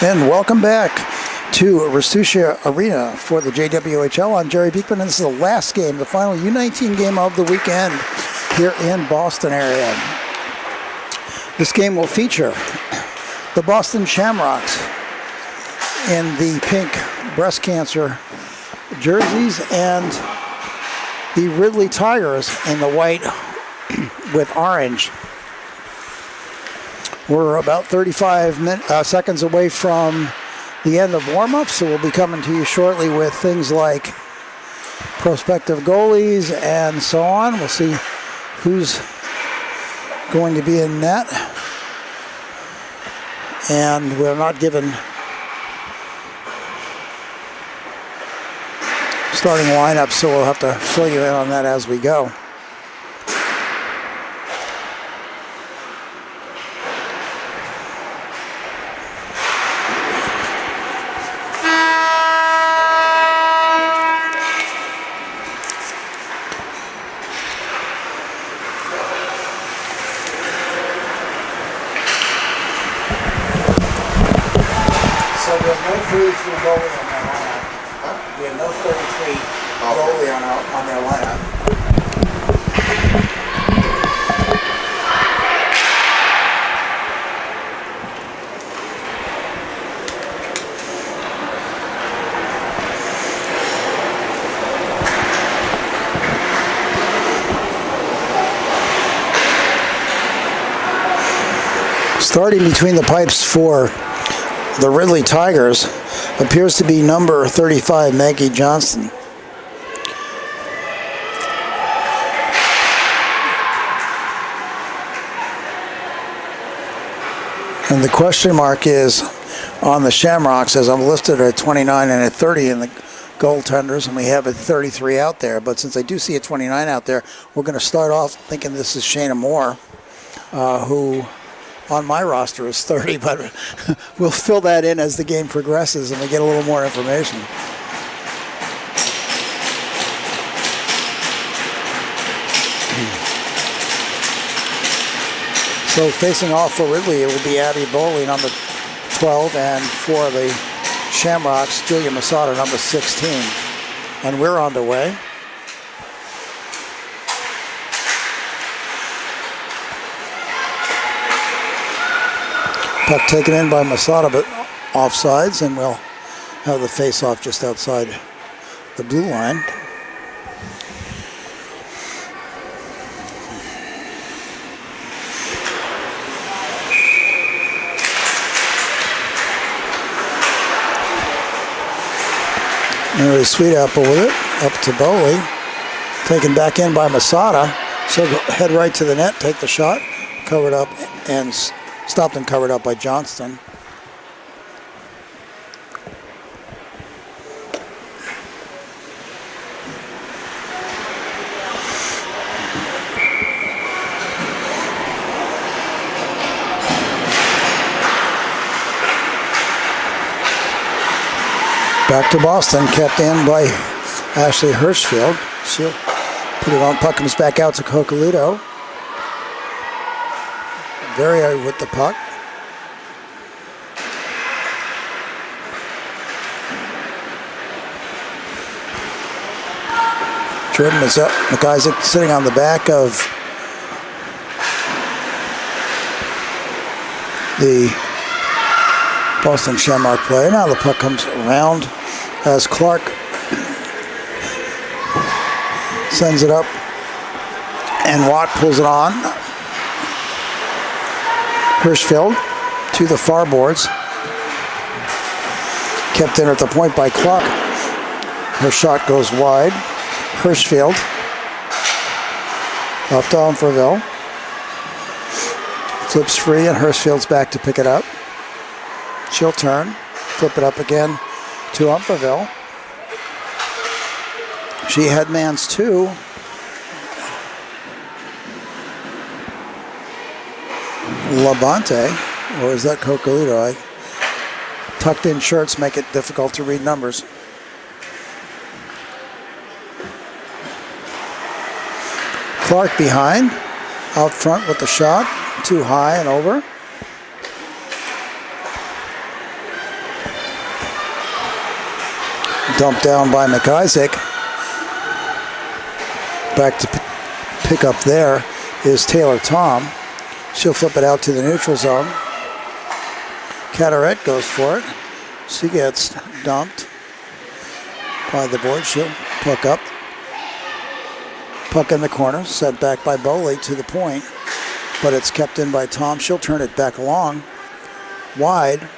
And welcome back to Restucia Arena for the JWHL. I'm Jerry Beekman, and this is the last game, the final U-19 game of the weekend here in Boston area. This game will feature the Boston Shamrocks in the pink breast cancer jerseys and the Ridley Tigers in the white with orange. We're about 35 seconds away from the end of warm-up, so we'll be coming to you shortly with things like prospective goalies and so on. We'll see who's going to be in net. And we're not given starting lineup, so we'll have to fill you in on that as we go. Starting between the pipes for the Ridley Tigers appears to be number 35, Maggie Johnston. And the question mark is on the Shamrocks, as I'm listed at 29 and at 30 in the goaltenders, and we have a 33 out there. But since I do see a 29 out there, we're going to start off thinking this is Shayna Moore, who on my roster is 30, but we'll fill that in as the game progresses and we get a little more information. So facing off for Ridley, it will be Abby Bowley, number 12, and for the Shamrocks, Julia Masada, number 16. And we're on the way. Puck taken in by Masada, but offsides, and we'll have the face-off just outside the blue line. Mary Sweet Apple with it, up to Bowley. Taken back in by Masada. She'll head right to the net, take the shot, covered up, and stopped and covered up by Johnston. Back to Boston, kept in by Ashley Hirschfield. She'll put it on, puck comes back out to Cocolito. Very with the puck. Jordan is up. McIsaac sitting on the back of the Boston Shamrock player. Now the puck comes around as Clark sends it up and Watt pulls it on. Hirschfield to the far boards. Kept in at the point by Clark. Her shot goes wide. Hirschfield up to Umferville. Flips free and Hirschfield's back to pick it up. She'll turn, flip it up again to Umferville. She headmans too. Labonte, or is that Cocolito? Tucked in shirts make it difficult to read numbers. Clark behind, out front with the shot, too high and over. Dumped down by McIsaac. Back to pick up there is Taylor Tom. She'll flip it out to the neutral zone. Carteret goes for it. She gets dumped by the board. She'll puck up. Puck in the corner, set back by Boley to the point, but it's kept in by Tom. She'll turn it back along. Wide.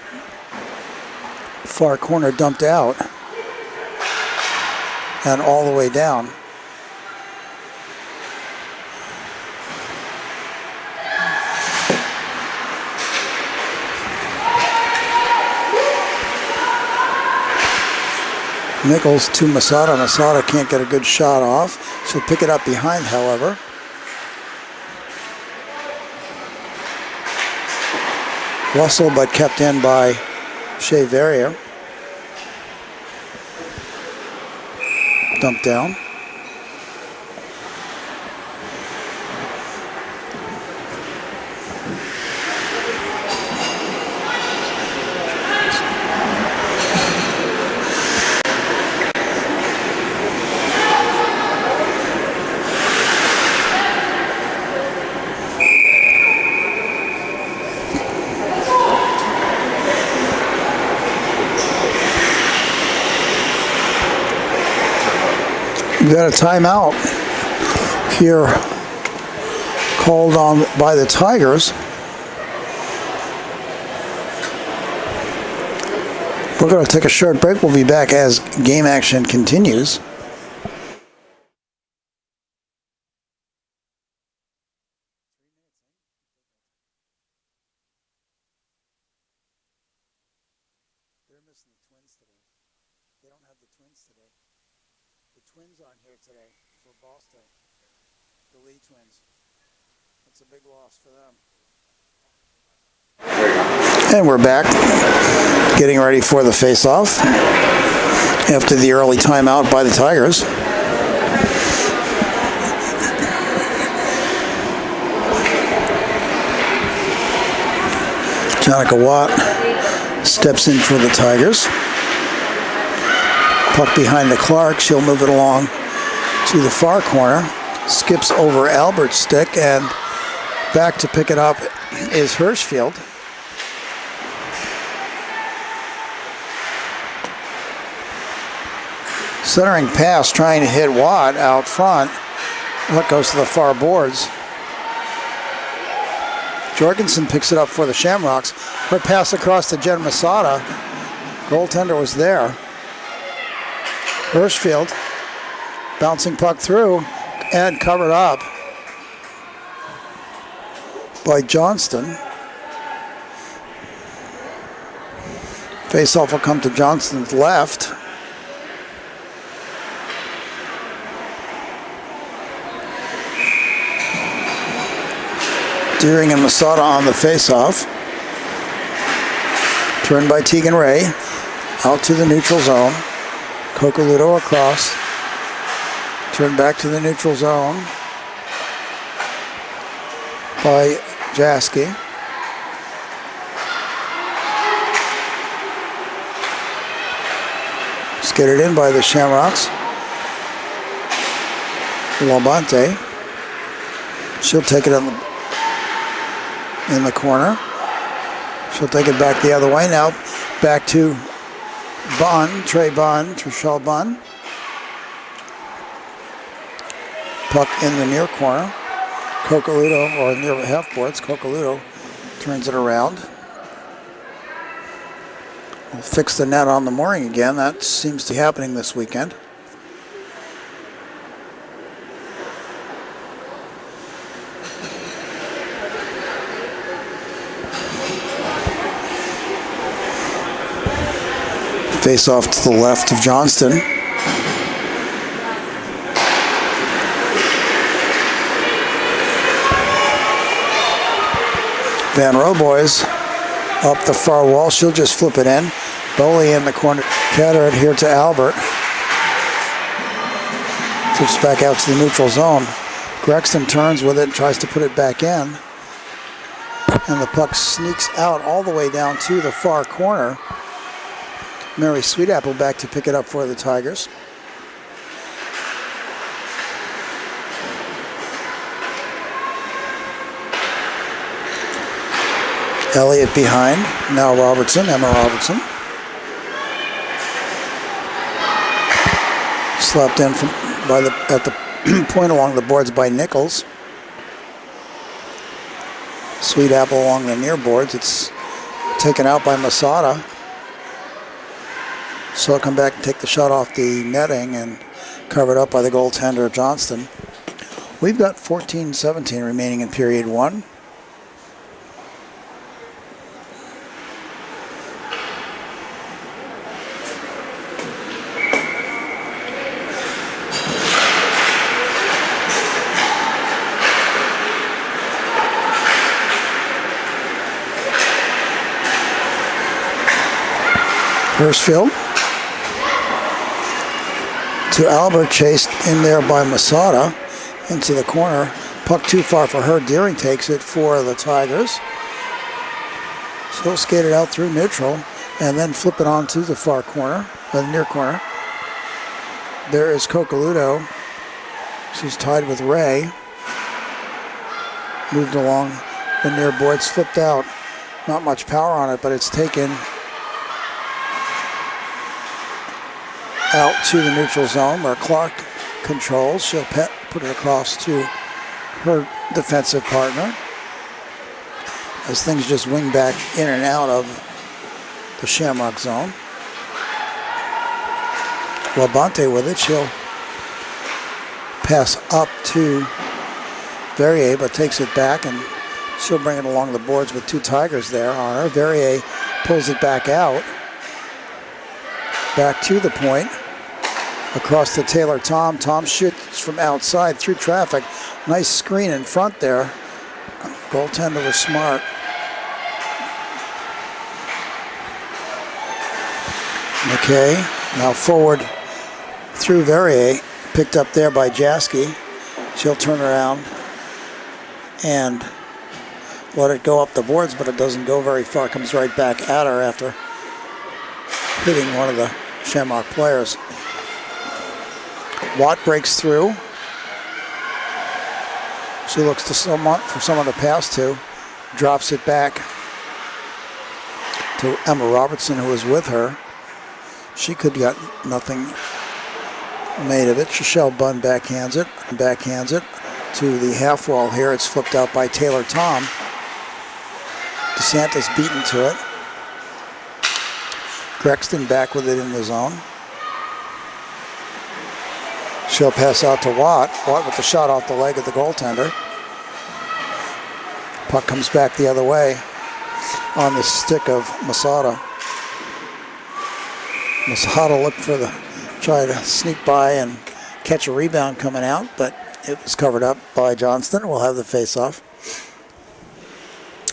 Far corner dumped out. And all the way down. Nichols to Masada. Masada can't get a good shot off. She'll pick it up behind, however. Russell, but kept in by Shea Verrier. Dumped down. We've got a timeout here called on by the Tigers. We're going to take a short break. We'll be back as game action continues. They're missing the Twins today. They don't have the Twins today. The Twins aren't here today for Boston. The Lee Twins. That's a big loss for them. And we're back, getting ready for the face-off after the early timeout by the Tigers. Jonica Watt steps in for the Tigers. Puck behind the Clark. She'll move it along to the far corner. Skips over Albert's stick, and back to pick it up is Hirschfield. Centering pass, trying to hit Watt out front. Watt goes to the far boards. Jorgensen picks it up for the Shamrocks. Her pass across to Jen Masada. Goaltender was there. Hirschfield bouncing puck through and covered up by Johnston. Faceoff will come to Johnston's left. Deering and Masada on the faceoff. Turned by Tegan Ray. Out to the neutral zone. Coccoluto across. Turned back to the neutral zone by Jaski. Skidded in by the Shamrocks. Labonte. She'll take it in the corner. She'll take it back the other way now. Back to Trishelle Bunn. Puck in the near corner. Coccoluto, or near half boards, Coccoluto turns it around. We'll fix the net on the mooring again. That seems to be happening this weekend. Face off to the left of Johnston. Van Roboys up the far wall. She'll just flip it in. Boley in the corner. Carteret here to Albert. Flips back out to the neutral zone. Grexton turns with it, tries to put it back in. And the puck sneaks out all the way down to the far corner. Mary Sweetapple back to pick it up for the Tigers. Elliott behind. Now Robertson, Emma Robertson. Slapped in from at the point along the boards by Nichols. Sweetapple along the near boards. It's taken out by Masada. So he'll come back and take the shot off the netting and covered up by the goaltender Johnston. We've got 14-17 remaining in period one. Hirschfield to Albert, chased in there by Masada into the corner. Puck too far for her. Deering takes it for the Tigers. So skate it out through neutral and then flip it on to the far corner, the near corner. There is Cocaludo. She's tied with Ray. Moved along the near boards, flipped out. Not much power on it, but it's taken out to the neutral zone where Clark controls. She'll put it across to her defensive partner as things just wing back in and out of the Shamrock zone. Labonte with it. She'll pass up to Verrier, but takes it back, and she'll bring it along the boards with two Tigers there on her. Verrier pulls it back out. Back to the point, across to Taylor Tom. Tom shoots from outside through traffic. Nice screen in front there. Goaltender was smart. McKay now forward through Verrier. Picked up there by Jaski. She'll turn around and let it go up the boards, but it doesn't go very far. Comes right back at her after hitting one of the Shamrock players. Watt breaks through. She looks to for someone to pass to. Drops it back to Emma Robertson, who was with her. She could get nothing made of it. Shachelle Bunn backhands it to the half wall here. It's flipped out by Taylor Tom. DeSantis beaten to it. Grexton back with it in the zone. She'll pass out to Watt. Watt with the shot off the leg of the goaltender. Puck comes back the other way on the stick of Masada. Masada looked try to sneak by and catch a rebound coming out, but it was covered up by Johnston. We'll have the face-off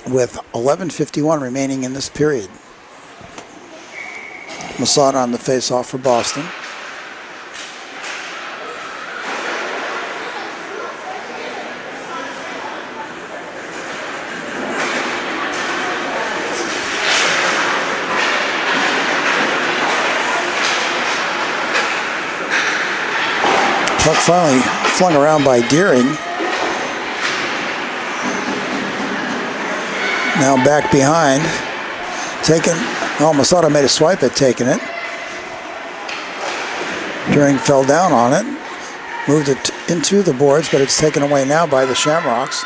with 11:51 remaining in this period. Masada on the face-off for Boston. Puck finally flung around by Deering. Now back behind. Masada made a swipe at taking it. Deering fell down on it. Moved it into the boards, but it's taken away now by the Shamrocks.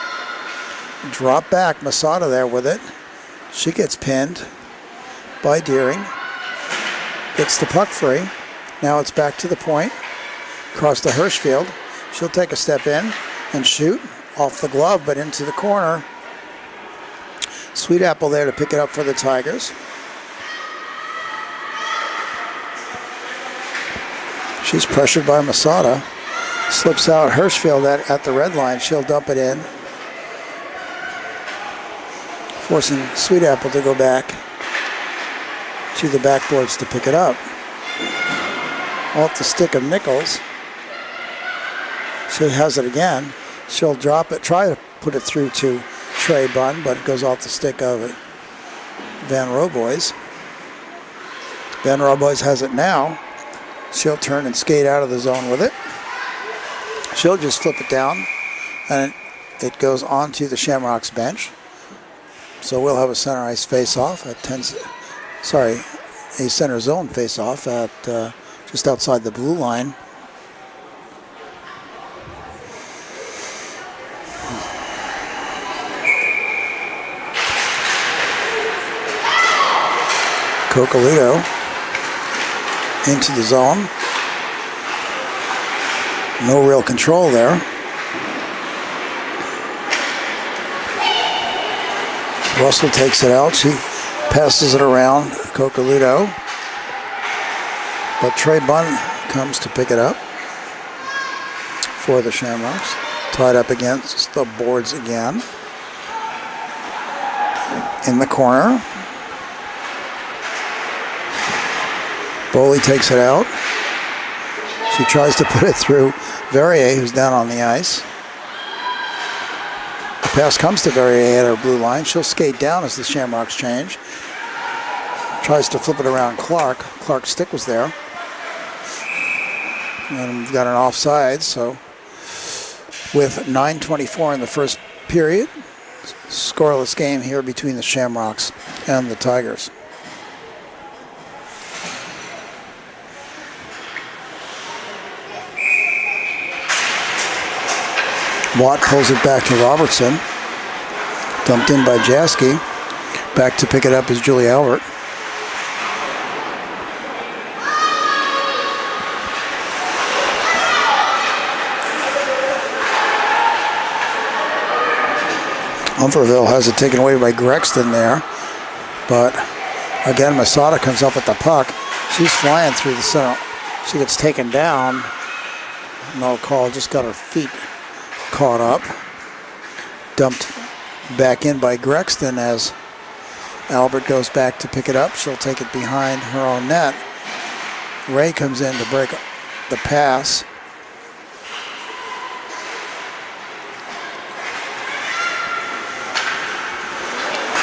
Drop back, Masada there with it. She gets pinned by Deering. Gets the puck free. Now it's back to the point. Across to Hirschfield. She'll take a step in and shoot off the glove, but into the corner. Sweetapple there to pick it up for the Tigers. She's pressured by Masada. Slips out Hirschfield at the red line. She'll dump it in, forcing Sweetapple to go back to the backboards to pick it up. Off the stick of Nichols. She has it again. She'll drop it, try to put it through to Trey Bunn, but it goes off the stick of Van Roboys. Van Roboys has it now. She'll turn and skate out of the zone with it. She'll just flip it down, and it goes onto the Shamrocks bench. So we'll have a center ice face-off at a center zone face-off at just outside the blue line. Cocalito into the zone. No real control there. Russell takes it out. She passes it around Cocalito. But Trey Bunn comes to pick it up for the Shamrocks. Tied up against the boards again. In the corner. Boley takes it out. She tries to put it through Verrier, who's down on the ice. The pass comes to Verrier at her blue line. She'll skate down as the Shamrocks change. Tries to flip it around Clark. Clark's stick was there. And we've got an offside, so with 9:24 in the first period, scoreless game here between the Shamrocks and the Tigers. Watt pulls it back to Robertson. Dumped in by Jaski. Back to pick it up is Julie Albert. Umferville has it taken away by Grexton there. But again, Masada comes up with the puck. She's flying through the center. She gets taken down. No call, just got her feet caught up. Dumped back in by Grexton as Albert goes back to pick it up. She'll take it behind her own net. Ray comes in to break the pass.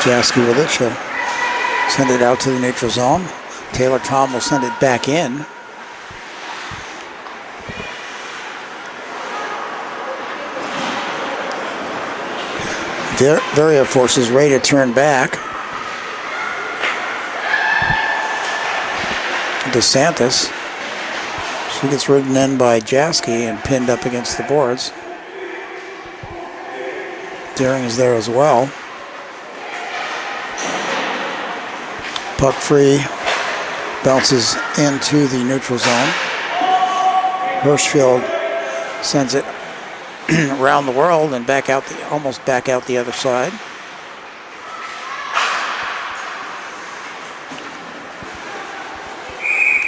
Jaski with it. She'll send it out to the neutral zone. Taylor Tom will send it back in. Verrier forces Ray to turn back. DeSantis. She gets ridden in by Jaski and pinned up against the boards. Deering is there as well. Puck free. Bounces into the neutral zone. Hirschfield sends it around the world and back out almost back out the other side.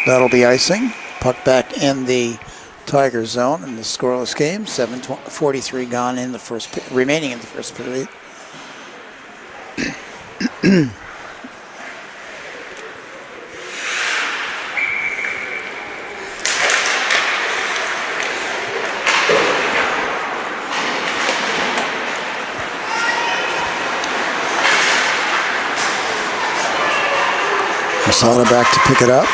That'll be icing. Puck back in the Tiger zone in the scoreless game. 7:43 gone in the remaining in the first period. Masada back to pick it up.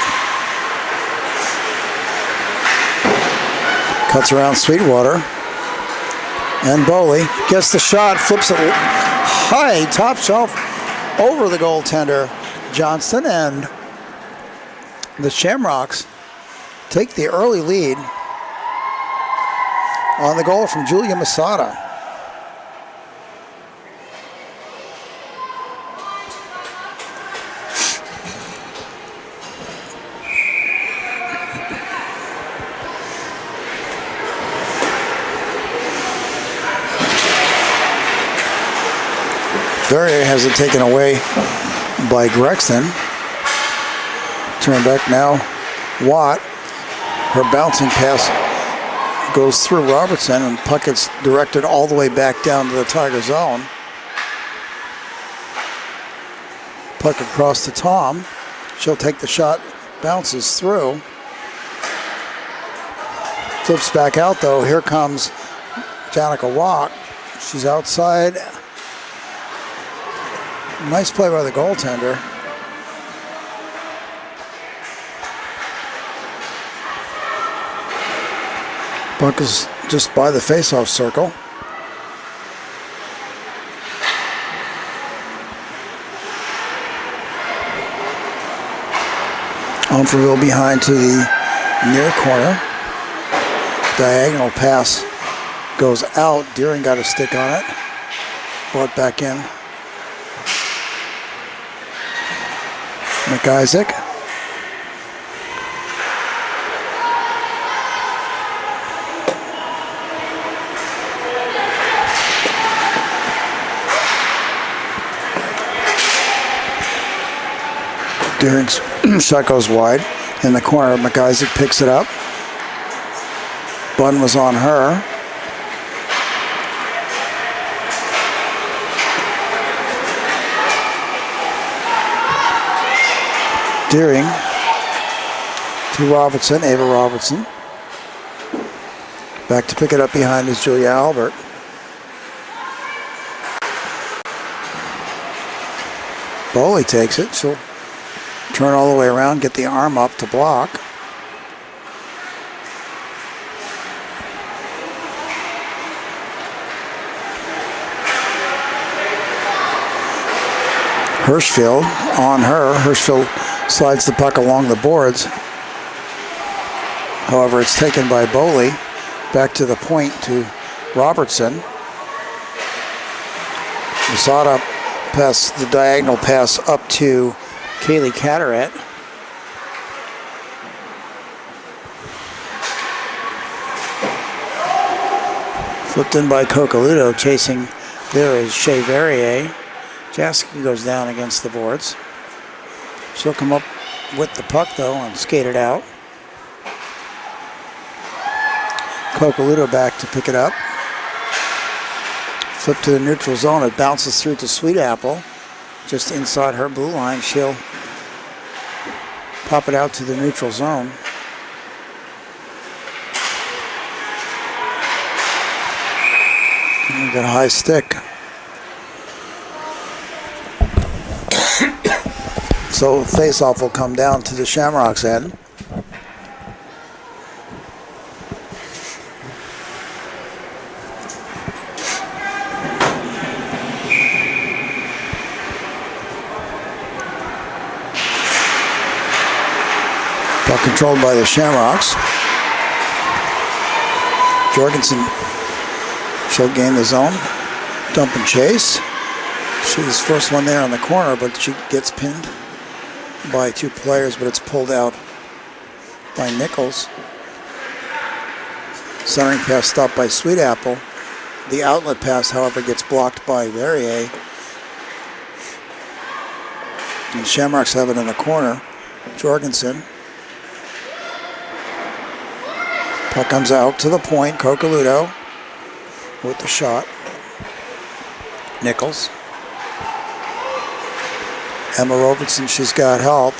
Cuts around Sweetwater. And Boley gets the shot, flips it high, top shelf, over the goaltender, Johnston. And the Shamrocks take the early lead on the goal from Julia Masada. Verrier has it taken away by Grexton. Turn back now. Watt. Her bouncing pass goes through Robertson, and puck gets directed all the way back down to the Tiger zone. Puck across to Tom. She'll take the shot. Bounces through. Flips back out though. Here comes Janica Watt. She's outside. Nice play by the goaltender. Puck is just by the face-off circle. Umferville behind to the near corner. Diagonal pass goes out. Deering got a stick on it. Brought back in. McIsaac. Deering's shot goes wide. In the corner, McIsaac picks it up. Bunn was on her. Deering to Robertson, Ava Robertson. Back to pick it up behind is Julia Albert. Bowley takes it. She'll turn all the way around, get the arm up to block. Hirschfield on her. Hirschfield slides the puck along the boards. However, it's taken by Bowley. Back to the point to Robertson. Masada pass the diagonal pass up to Kaylee Catterett. Flipped in by Cocaludo. Chasing there is Shea Verrier. Jaski goes down against the boards. She'll come up with the puck, though, and skate it out. Cocaludo back to pick it up. Flip to the neutral zone. It bounces through to Sweet Apple. Just inside her blue line. She'll pop it out to the neutral zone. And got a high stick. So face-off will come down to the Shamrocks' end. Puck controlled by the Shamrocks. Jorgensen, she'll gain the zone. Dump and chase. She's first one there on the corner, but she gets pinned by two players, but it's pulled out by Nichols. Centering pass stopped by Sweet Apple. The outlet pass, however, gets blocked by Verrier. And Shamrocks have it in the corner. Jorgensen. Puck comes out to the point. Cocaludo with the shot. Nichols. Emma Robertson, she's got help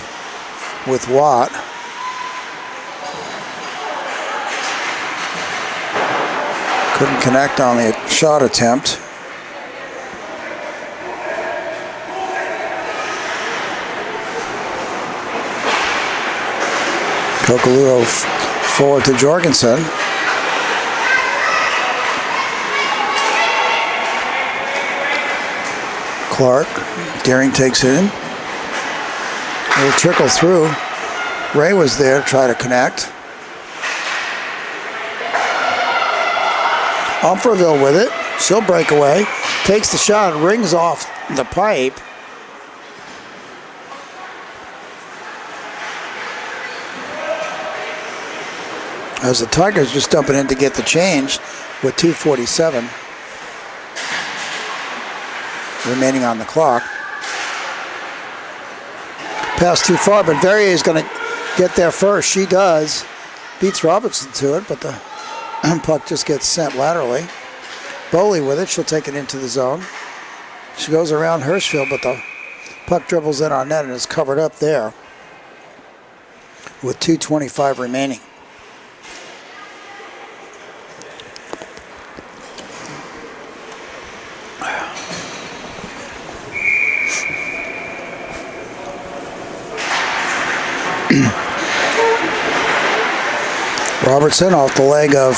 with Watt. Couldn't connect on the shot attempt. Cocaludo forward to Jorgensen. Clark, Deering takes it in. It'll trickle through. Ray was there to try to connect. Umferville with it. She'll break away. Takes the shot, rings off the pipe. As the Tigers just dumping in to get the change with 2:47 remaining on the clock. Pass too far, but Verrier is going to get there first. She does. Beats Robertson to it, but the puck just gets sent laterally. Bowley with it. She'll take it into the zone. She goes around Hirschfield, but the puck dribbles in on net and is covered up there with 2:25 remaining. Robertson off the leg of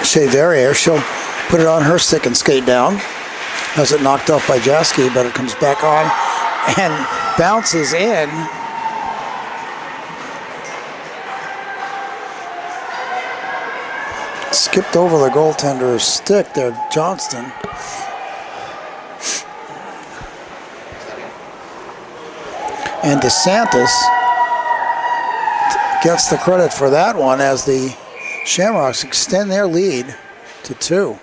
Shea Verrier, she'll put it on her stick and skate down. Has it knocked off by Jaski, but it comes back on and bounces in. Skipped over the goaltender's stick there, Johnston. And DeSantis gets the credit for that one as the Shamrocks extend their lead to 2.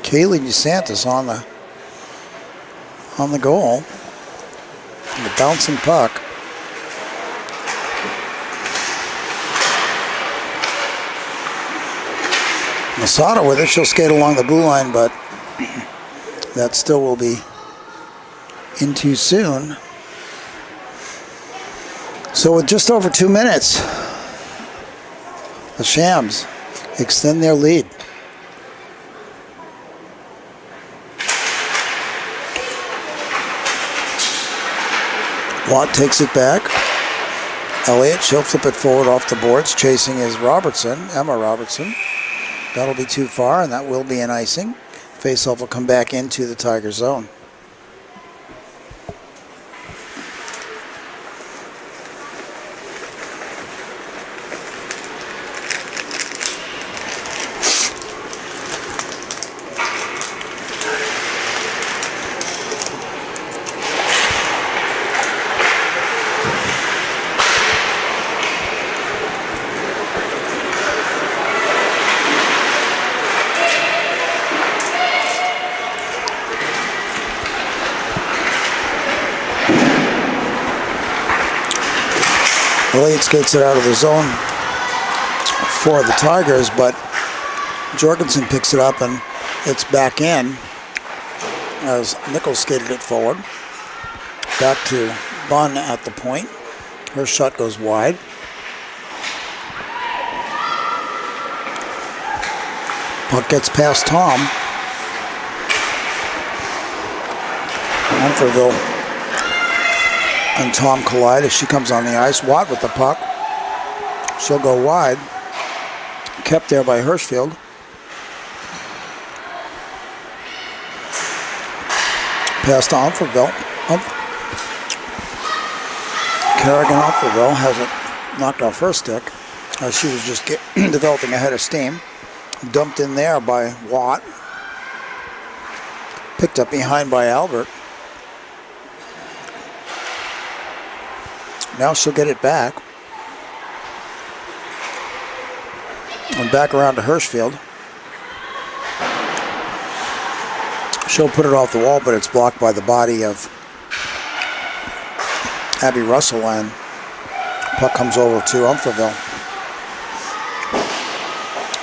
Kaylee DeSantis on the goal. And the bouncing puck. Masada with it. She'll skate along the blue line, but that still will be in too soon. So with just over 2 minutes, the Shams extend their lead. Watt takes it back. Elliott, she'll flip it forward off the boards. Chasing is Robertson, Emma Robertson. That'll be too far, and that will be an icing. Faceoff will come back into the Tiger zone. Elliott skates it out of the zone for the Tigers, but Jorgensen picks it up and it's back in as Nichols skated it forward. Back to Bunn at the point. Her shot goes wide. Puck gets past Tom. Monfreville and Tom collide as she comes on the ice. Watt with the puck. She'll go wide. Kept there by Hirschfield. Pass to Umferville. Kerrigan Umferville has it knocked off her stick as she was just developing a head of steam. Dumped in there by Watt. Picked up behind by Albert. Now she'll get it back. And back around to Hirschfield. She'll put it off the wall, but it's blocked by the body of Abby Russell, and puck comes over to Umferville.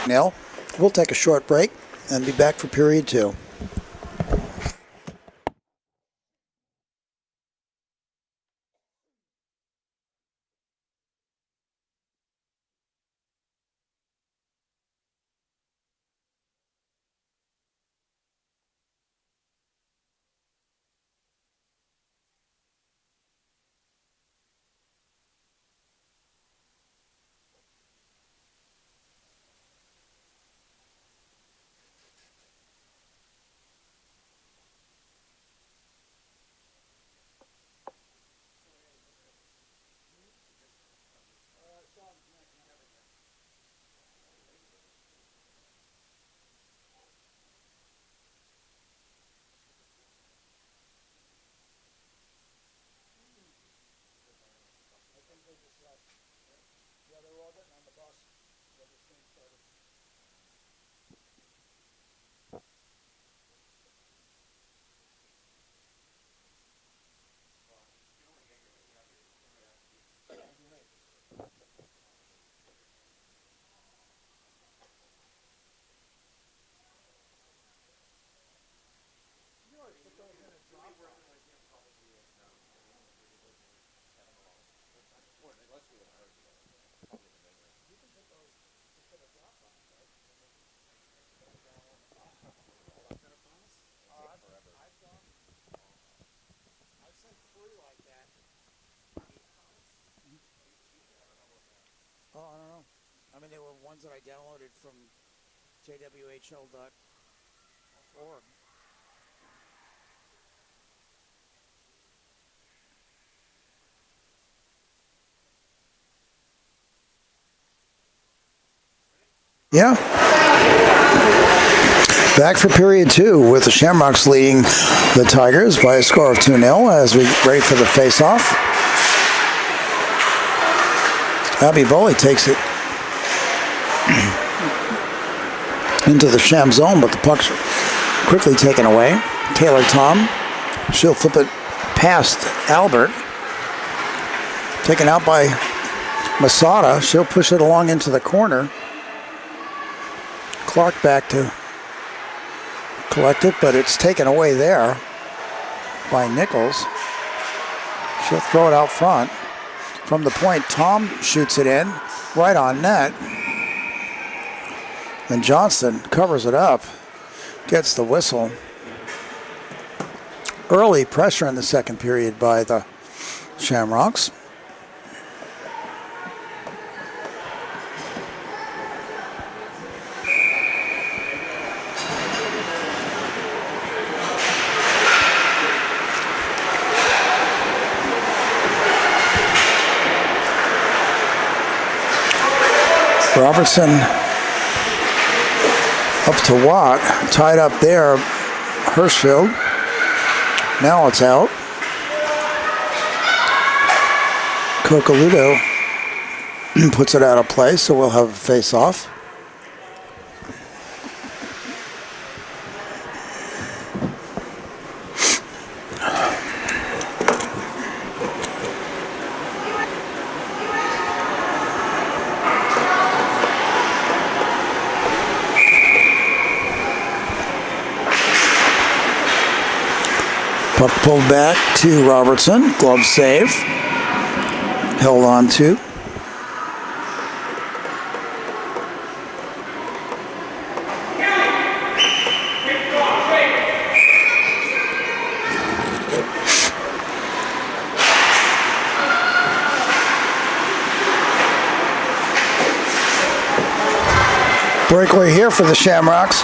Now, we'll take a short break and be back for period 2. I mean, they were ones that I downloaded from JWHL.org. Yeah. Back for period 2 with the Shamrocks leading the Tigers by a score of 2-0 as we ready for the face-off. Abby Boley takes it into the Sham zone, but the puck's quickly taken away. Taylor Tom, she'll flip it past Albert. Taken out by Masada, she'll push it along into the corner. Clark back to collect it, but it's taken away there by Nichols. She'll throw it out front. From the point, Tom shoots it in, right on net. And Johnston covers it up, gets the whistle. Early pressure in the second period by the Shamrocks. Robertson up to Watt, tied up there, Hirschfield. Now it's out. Cocaludo puts it out of play, so we'll have a face-off. Puck pulled back to Robertson. Glove save. Held on to. Breakaway here for the Shamrocks.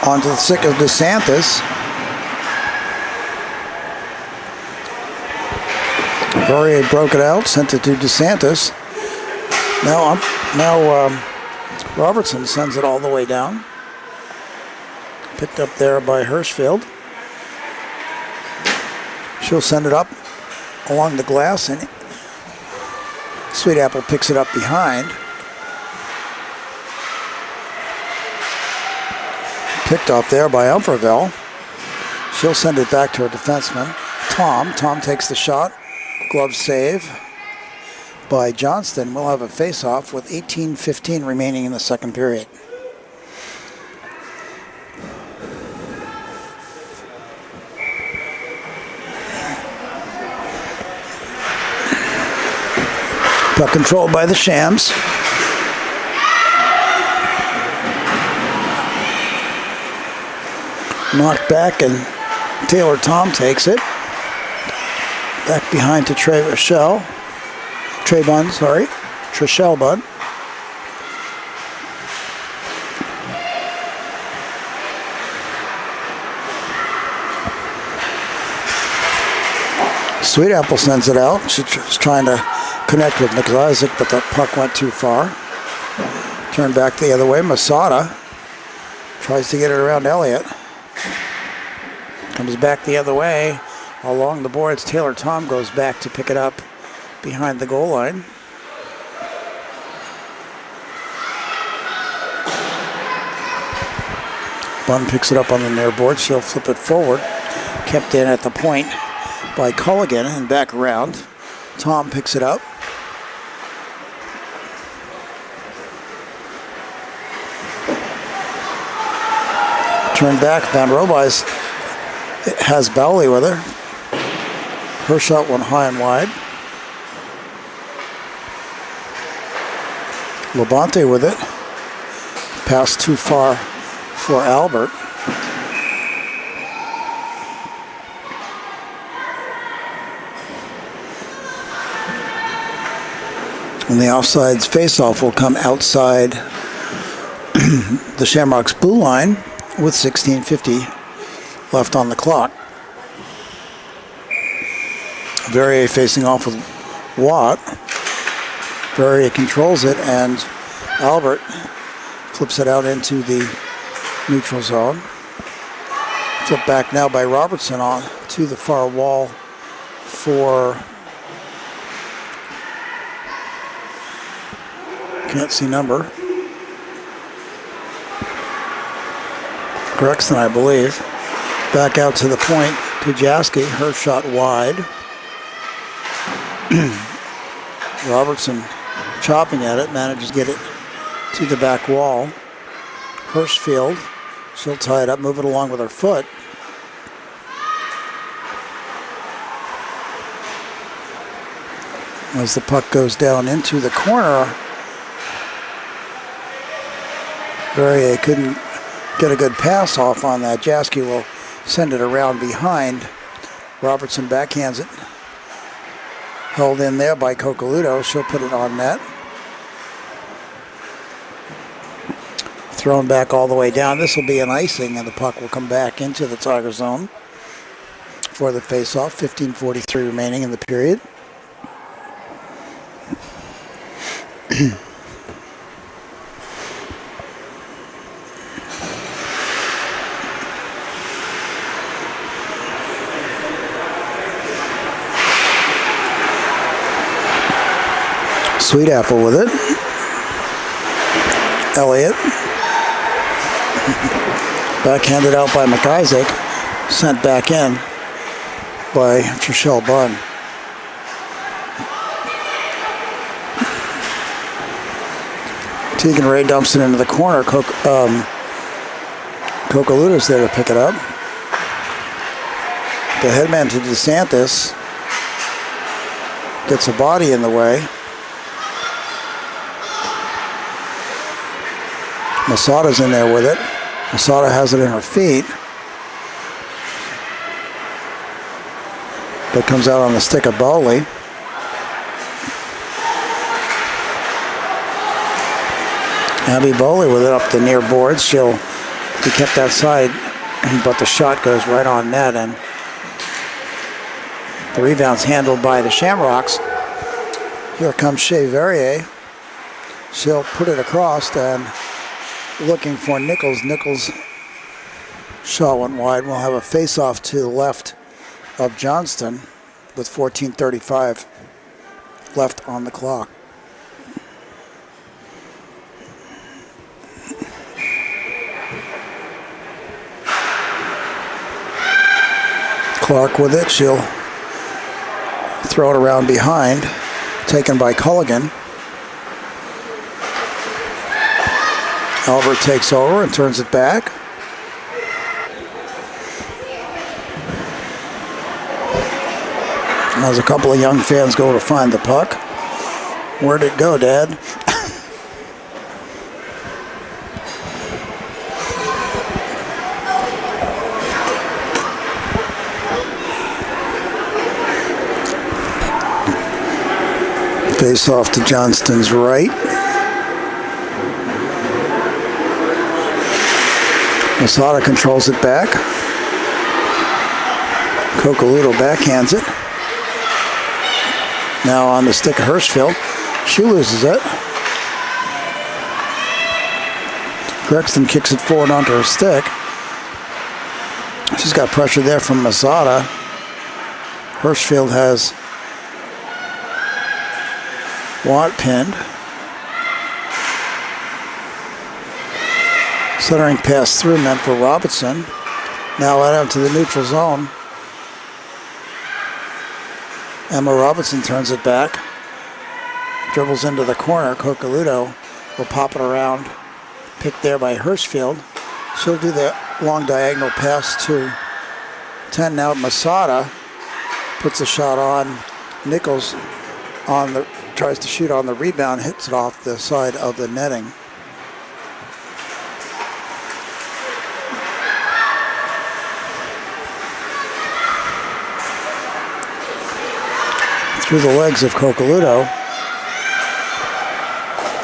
Onto the stick of DeSantis. Poirier broke it out, sent it to DeSantis. Now Robertson sends it all the way down. Picked up there by Hirschfield. She'll send it up along the glass, and Sweet Apple picks it up behind. Picked off there by Umferville. She'll send it back to her defenseman, Tom. Tom takes the shot. Glove save by Johnston. We'll have a face-off with 18:15 remaining in the second period. Puck controlled by the Shams. Knocked back, and Taylor Tom takes it. Back behind to Treshelle Bud. Sweet Apple sends it out. She's trying to connect with Nick Isaac, but the puck went too far. Turned back the other way. Masada tries to get it around Elliott. Comes back the other way. Along the boards, Taylor Tom goes back to pick it up behind the goal line. Bunn picks it up on the near board. She'll flip it forward. Kept in at the point by Culligan and back around. Tom picks it up. Turn back. Van Robijs has Bowley with her. Her shot went high and wide. Labonte with it. Pass too far for Albert. And the offsides face-off will come outside the Shamrocks' blue line with 16:50 left on the clock. Verrier facing off with Watt. Verrier controls it, and Albert flips it out into the neutral zone. Flip back now by Robertson on to the far wall for, can't see number, Grexton, I believe. Back out to the point to Jaski. Her shot wide. Robertson chopping at it, manages to get it to the back wall. Hirschfield, she'll tie it up, move it along with her foot. As the puck goes down into the corner, Verrier couldn't get a good pass off on that. Jaski will send it around behind. Robertson backhands it. Held in there by Coccoluto. She'll put it on net. Thrown back all the way down. This will be an icing, and the puck will come back into the Tiger zone for the face-off. 15:43 remaining in the period. Sweet Apple with it. Elliott. Backhanded out by McIsaac. Sent back in by Trishelle Bunn. Tegan Ray dumps it into the corner. Coccoluto's there to pick it up. The headman to DeSantis gets a body in the way. Masada's in there with it. Masada has it in her feet. But comes out on the stick of Bowley. Abby Bowley with it up the near boards. She'll be kept outside, but the shot goes right on net, and the rebound's handled by the Shamrocks. Here comes Shea Verrier. She'll put it across and looking for Nichols. Nichols' shot went wide. We'll have a face-off to the left of Johnston with 14:35 left on the clock. Clark with it. She'll throw it around behind. Taken by Culligan. Albert takes over and turns it back. And as a couple of young fans go to find the puck. Where'd it go, Dad? Face off to Johnston's right. Masada controls it back. Coccoluto backhands it. Now on the stick of Hirschfield. She loses it. Grexton kicks it forward onto her stick. She's got pressure there from Masada. Hirschfield has Watt pinned. Centering pass through meant for Robinson. Now out into the neutral zone. Emma Robinson turns it back. Dribbles into the corner. Coccoluto will pop it around. Picked there by Hirschfield. She'll do the long diagonal pass to 10 now. Masada puts a shot on. Nichols tries to shoot on the rebound, hits it off the side of the netting. Through the legs of Coccoluto.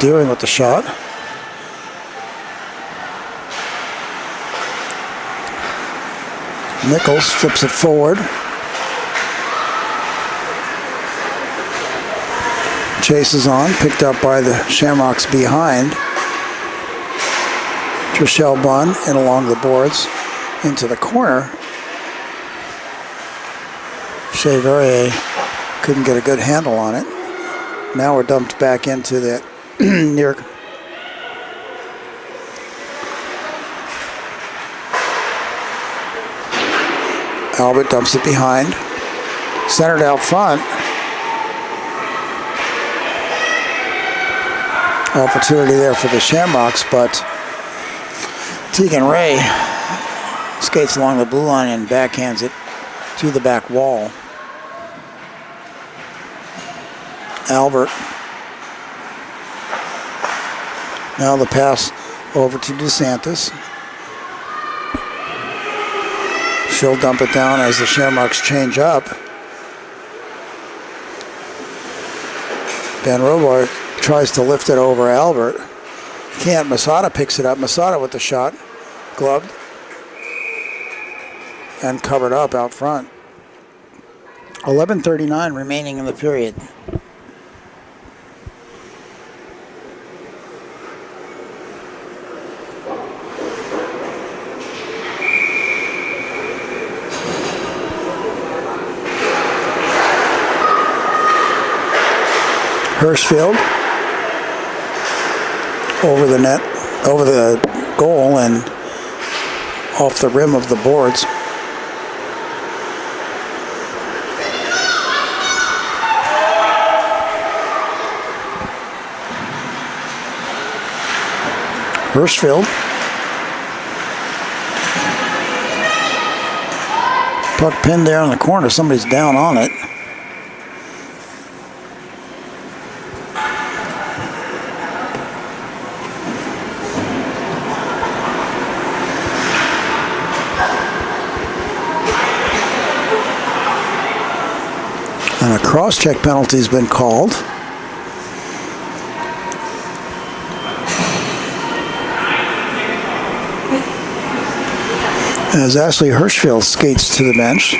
Deering with the shot. Nichols flips it forward. Chase is on, picked up by the Shamrocks behind. Trishelle Bunn and along the boards into the corner. Shea Verrier couldn't get a good handle on it. Now we're dumped back into the near. Albert dumps it behind. Centered out front. Opportunity there for the Shamrocks, but Tegan Ray skates along the blue line and backhands it to the back wall. Albert. Now the pass over to DeSantis. She'll dump it down as the Shamrocks change up. Ben Robar tries to lift it over Albert. Can't. Masada picks it up. Masada with the shot. Gloved. And covered up out front. 11:39 remaining in the period. Hirschfield over the net, over the goal and off the rim of the boards. Hirschfield. Puck pinned there in the corner. Somebody's down on it. And a cross-check penalty has been called. As Ashley Hirschfield skates to the bench,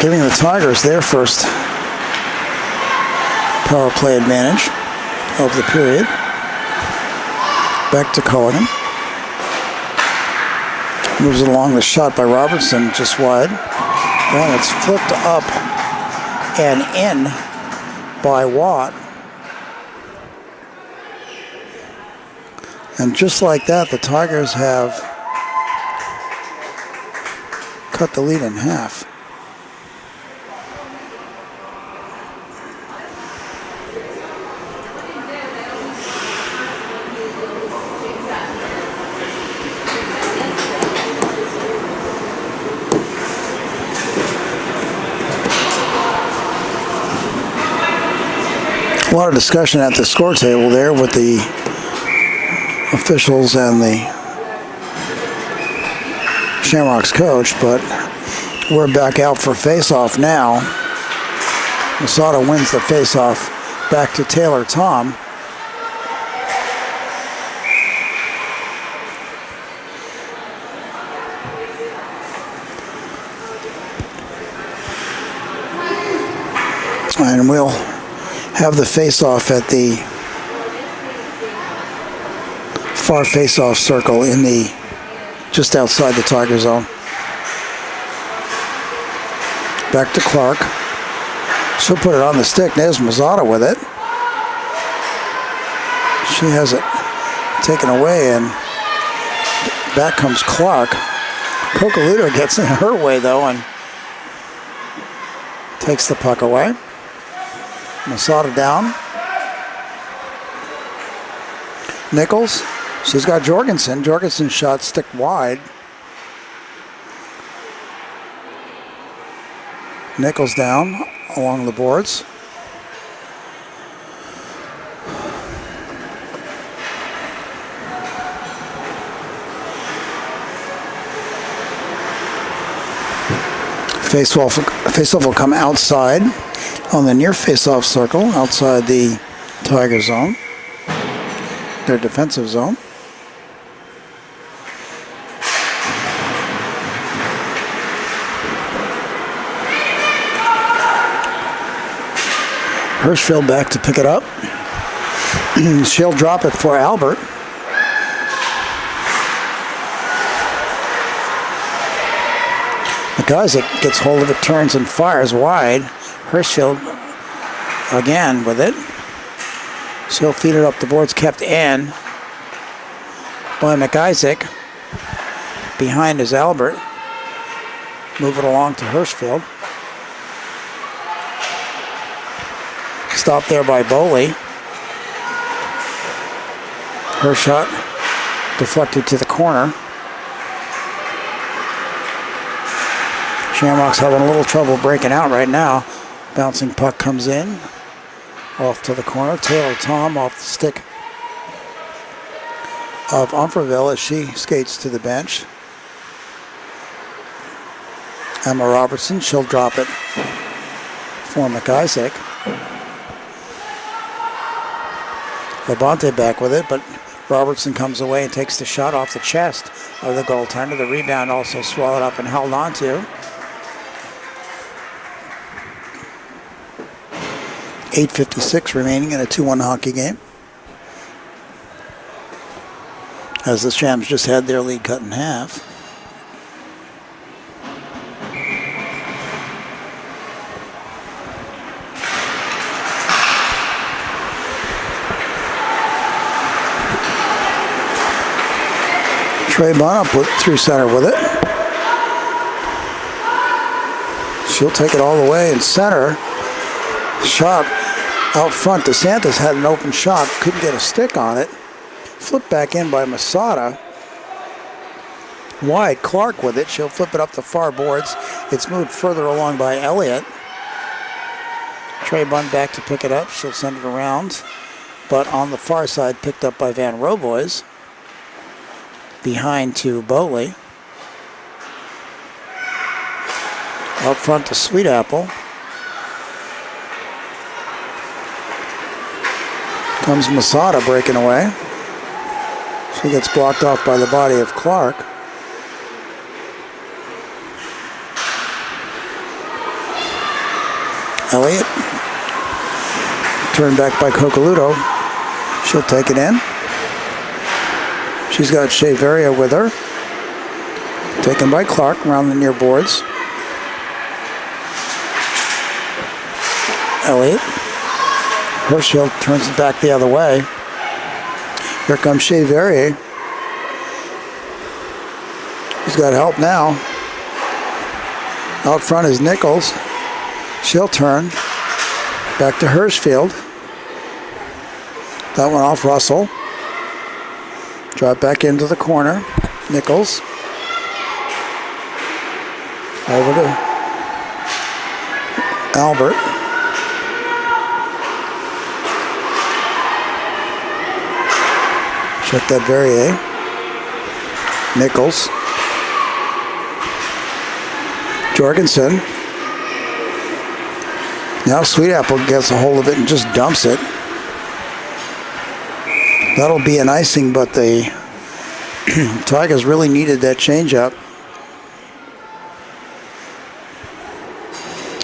giving the Tigers their first power play advantage of the period. Back to Culligan. Moves it along, the shot by Robertson just wide. And it's flipped up and in by Watt. And just like that, the Tigers have cut the lead in half. A lot of discussion at the score table there with the officials and the Shamrocks coach, but we're back out for face-off now. Masada wins the face-off back to Taylor Tom. And we'll have the face-off at the far face-off circle in the just outside the Tiger zone. Back to Clark. She'll put it on the stick. There's Mazzata with it. She has it taken away, and back comes Clark. Cocaluto gets in her way though and takes the puck away. Masada down. Nichols. She's got Jorgensen. Jorgensen's shot stick wide. Nichols down along the boards. Faceoff will come outside on the near face-off circle, outside the Tiger zone. Their defensive zone. Hirschfield back to pick it up. She'll drop it for Albert. McIsaac gets hold of it, turns and fires wide. Hirschfield again with it. She'll feed it up the boards, kept in by McIsaac. Behind is Albert. Move it along to Hirschfield. Stop there by Boley. Her shot deflected to the corner. Shamrocks having a little trouble breaking out right now. Bouncing puck comes in. Off to the corner. Taylor Tom off the stick of Umferville as she skates to the bench. Emma Robertson, she'll drop it for McIsaac. Labonte back with it, but Robertson comes away and takes the shot off the chest of the goaltender. The rebound also swallowed up and held on to. 8:56 remaining in a 2-1 hockey game, as the Shams just had their lead cut in half. Trey Bonham put through center with it. She'll take it all the way in center. Shot out front. DeSantis had an open shot, couldn't get a stick on it. Flipped back in by Masada. Wide, Clark with it. She'll flip it up the far boards. It's moved further along by Elliott. Trey Bunn back to pick it up. She'll send it around, but on the far side, picked up by Van Roboys. Behind to Boley. Out front to Sweet Apple. Comes Masada breaking away. She gets blocked off by the body of Clark. Elliott. Turned back by Cocaluto. She'll take it in. She's got Shaveria with her. Taken by Clark around the near boards. Elliott. Hirschfield turns it back the other way. Here comes Shaveria. He's got help now. Out front is Nichols. She'll turn. Back to Hirschfield. That one off Russell. Drop back into the corner. Nichols. Over to Albert. Check that Verrier. Nichols. Jorgensen. Now Sweet Apple gets a hold of it and just dumps it. That'll be an icing, but the Tigers really needed that changeup.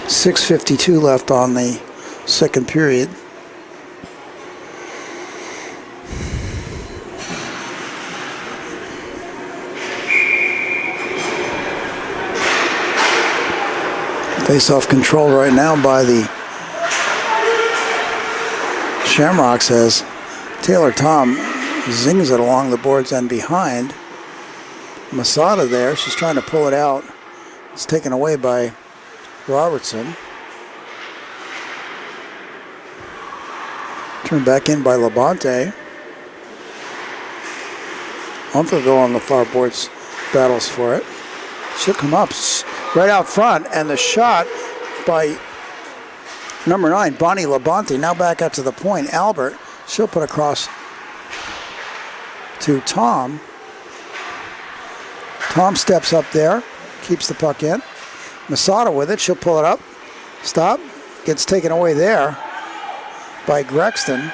6:52 left on the second period. Face-off control right now by the Shamrocks as Taylor Tom zings it along the boards and behind. Masada there, she's trying to pull it out. It's taken away by Robertson. Turned back in by Labonte. Umferville on the far boards battles for it. She'll come up right out front, and the shot by number 9, Bonnie Labonte, now back up to the point. Albert, she'll put across to Tom. Tom steps up there, keeps the puck in. Masada with it, she'll pull it up. Stop, gets taken away there by Grexton.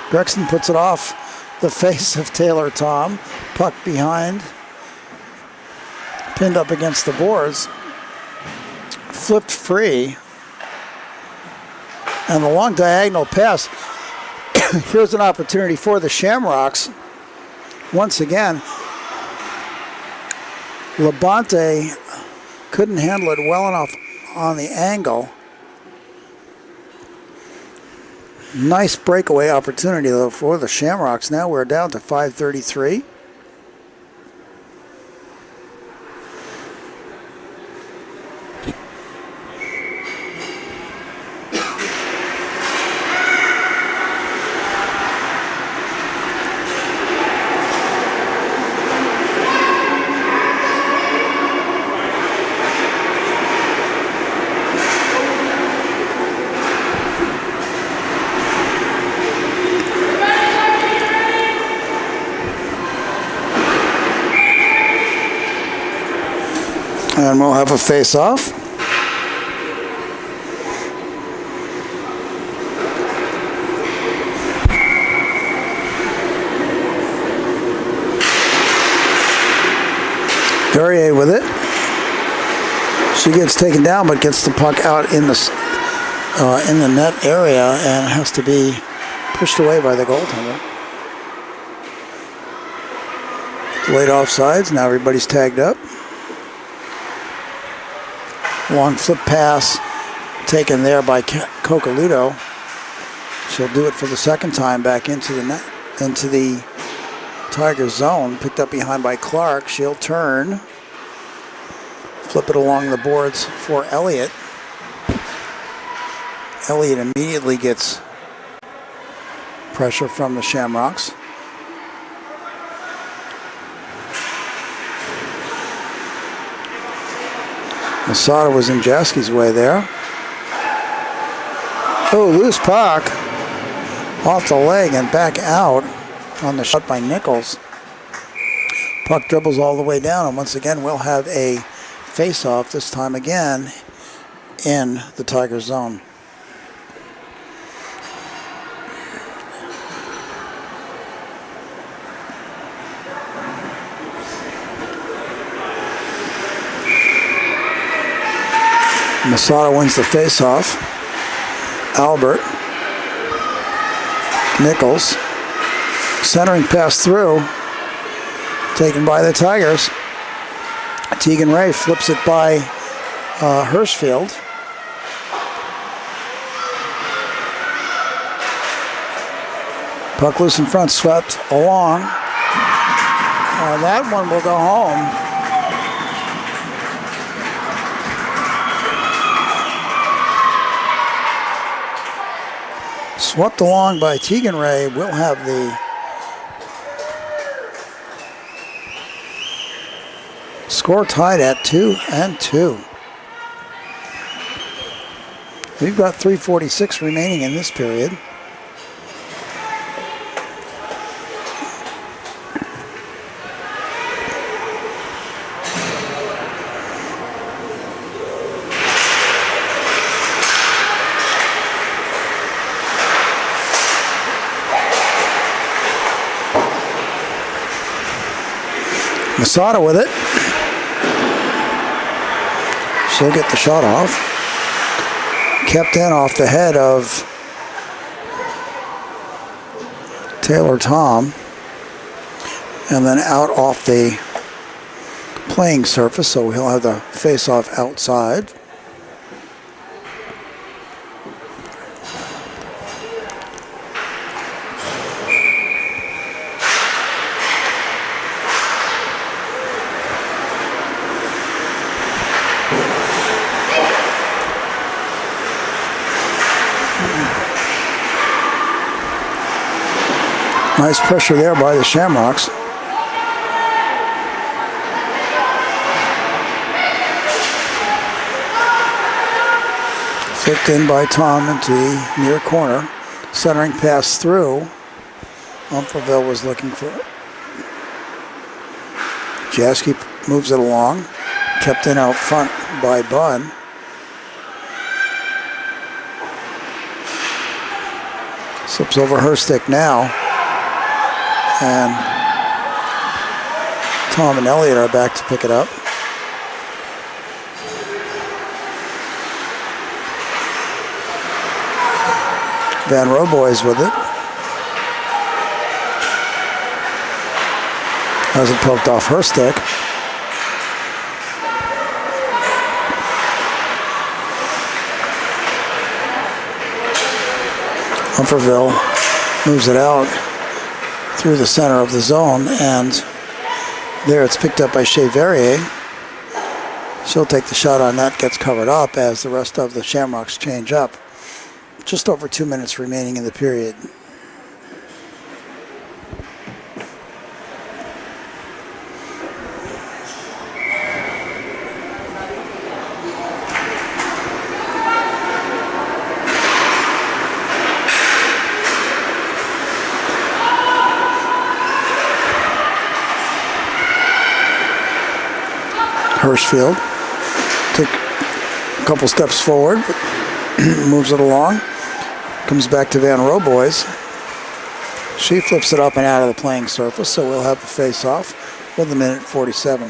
Gregson puts it off the face of Taylor Tom. Puck behind. Pinned up against the boards. Flipped free. And the long diagonal pass. Here's an opportunity for the Shamrocks. Once again, Labonte couldn't handle it well enough on the angle. Nice breakaway opportunity, though, for the Shamrocks. Now we're down to 5:33. And we'll have a face-off. Verrier with it. She gets taken down, but gets the puck out in the net area and has to be pushed away by the goaltender. Late offsides. Now everybody's tagged up. Long flip pass taken there by Cocaludo. She'll do it for the second time back into the net, into the Tigers zone. Picked up behind by Clark. She'll turn. Flip it along the boards for Elliott. Elliott immediately gets pressure from the Shamrocks. Masada was in Jaski's way there. Oh, loose puck. Off the leg and back out on the shot by Nichols. Puck dribbles all the way down, and once again we'll have a face-off, this time again in the Tiger zone. Masada wins the face-off. Albert. Nichols. Centering pass through. Taken by the Tigers. Tegan Ray flips it by Hirschfield. Puck loose in front, swept along. That one will go home. Swept along by Tegan Ray. We'll have the score tied at 2-2. We've got 3:46 remaining in this period. Masada with it. She'll get the shot off. Kept in off the head of Taylor Tom. And then out off the playing surface, so he'll have the face-off outside. Nice pressure there by the Shamrocks. Flicked in by Tom into the near corner. Centering pass through. Umfreville was looking for it. Jaski moves it along. Kept in out front by Bunn. Slips over her stick now. And Tom and Elliott are back to pick it up. Van Roboy's with it. Has it poked off her stick. Humperville moves it out through the center of the zone, and there it's picked up by Shea Verrier. She'll take the shot on that, gets covered up as the rest of the Shamrocks change up. Just over 2 minutes remaining in the period. Hirschfield take a couple steps forward, moves it along, comes back to Van Roboys. She flips it up and out of the playing surface, so we'll have a face-off with a minute 47.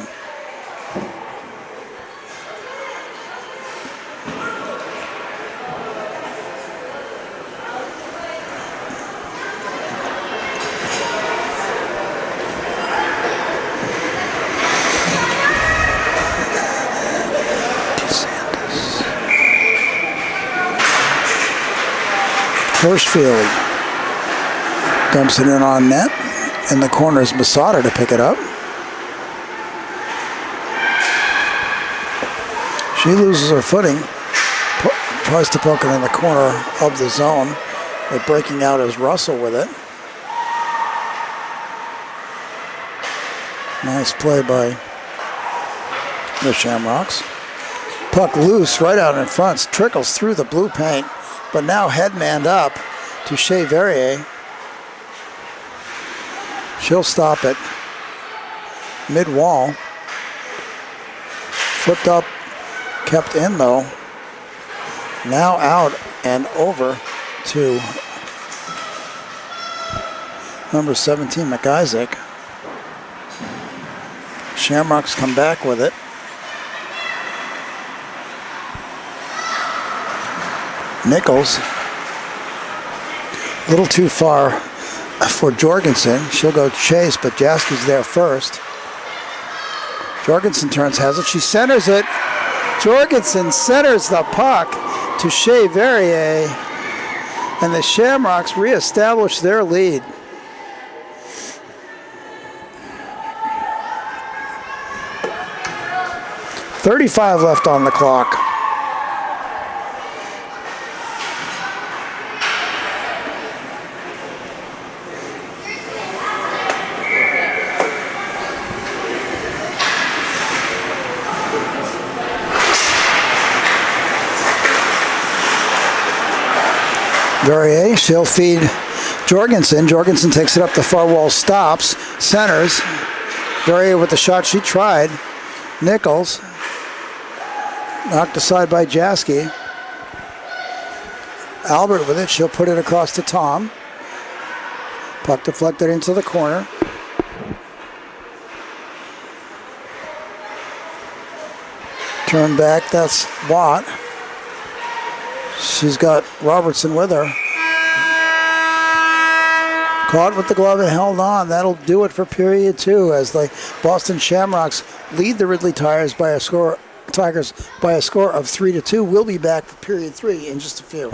Hirschfield dumps it in on net. In the corner is Masada to pick it up. She loses her footing. Tries to poke it in the corner of the zone. But breaking out is Russell with it. Nice play by the Shamrocks. Puck loose right out in front. Trickles through the blue paint. But now head-manned up to Shea Verrier. She'll stop it. Mid-wall. Flipped up, kept in though. Now out and over to number 17, McIsaac. Shamrocks come back with it. Nichols, a little too far for Jorgensen. She'll go chase, but Jaski's there first. Jorgensen turns, has it. She centers it. Jorgensen centers the puck to Shea Verrier, and the Shamrocks reestablish their lead. .35 left on the clock. Verrier, she'll feed Jorgensen. Jorgensen takes it up the far wall, stops, centers. Verrier with the shot she tried. Nichols, knocked aside by Jaski. Albert with it, she'll put it across to Tom. Puck deflected into the corner. Turn back, that's Watt. She's got Robertson with her. Caught with the glove and held on. That'll do it for period 2 as the Boston Shamrocks lead the Ridley Tigers by a score of 3-2. We'll be back for period 3 in just a few.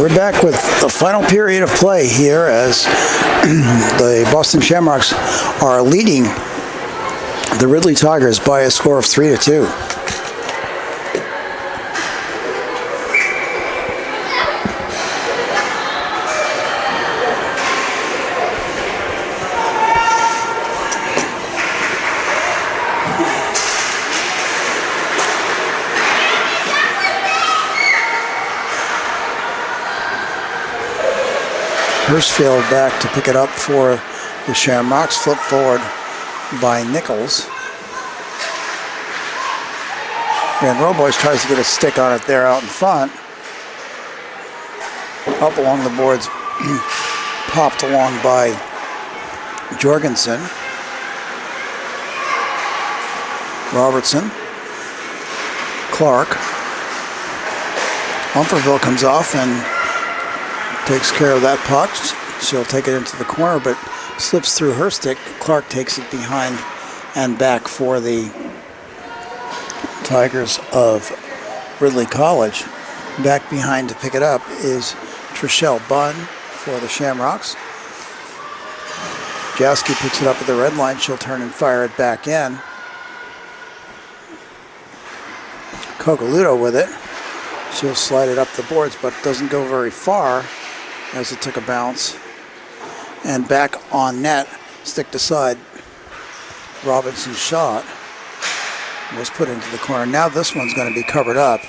We're back with the final period of play here as the Boston Shamrocks are leading the Ridley Tigers by a score of 3-2. Hirschfield back to pick it up for the Shamrocks. Flip forward by Nichols. And Roboys tries to get a stick on it there out in front. Up along the boards, popped along by Jorgensen. Robertson. Clark. Umferville comes off and takes care of that puck. She'll take it into the corner, but slips through her stick. Clark takes it behind and back for the Tigers of Ridley College. Back behind to pick it up is Trishelle Bunn for the Shamrocks. Jaski picks it up at the red line. She'll turn and fire it back in. Cogaluto with it. She'll slide it up the boards, but it doesn't go very far as it took a bounce. And back on net, stick to side. Robinson's shot was put into the corner. Now this one's going to be covered up.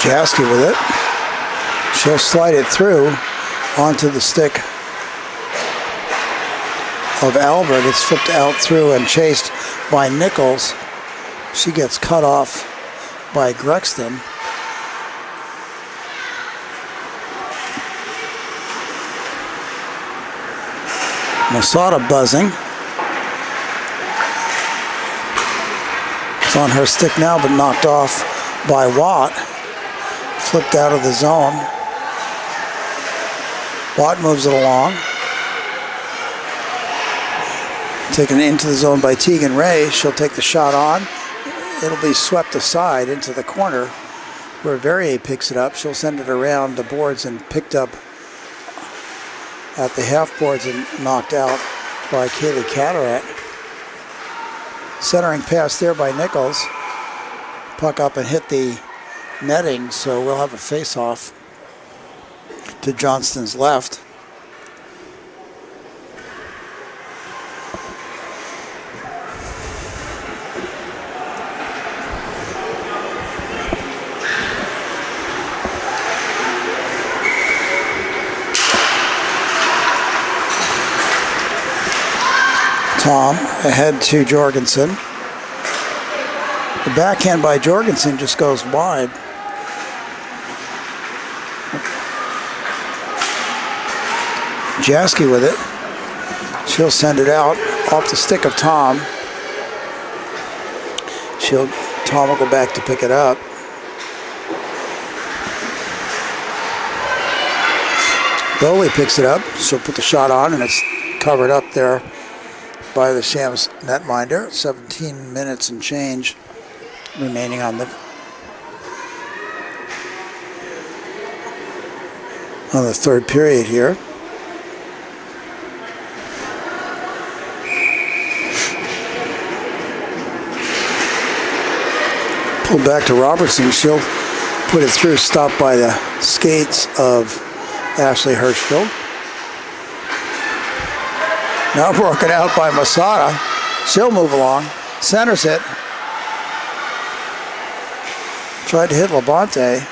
Jaski with it. She'll slide it through onto the stick of Albert. It's flipped out through and chased by Nichols. She gets cut off by Grexton. Masada buzzing. It's on her stick now, but knocked off by Watt. Flipped out of the zone. Watt moves it along. Taken into the zone by Tegan Ray. She'll take the shot on. It'll be swept aside into the corner where Verrier picks it up. She'll send it around the boards and picked up at the half boards and knocked out by Kaylee Cataract. Centering pass there by Nichols. Puck up and hit the netting, so we'll have a face-off to Johnston's left. Tom ahead to Jorgensen. The backhand by Jorgensen just goes wide. Jaski with it. She'll send it out off the stick of Tom. Tom will go back to pick it up. Doley picks it up. She'll put the shot on, and it's covered up there by the Shams netminder. 17 minutes and change remaining on the third period here. Pull back to Robertson. She'll put it through, stopped by the skates of Ashley Hirschfield. Now broken out by Masada. She'll move along. Centers it. Tried to hit Labonte.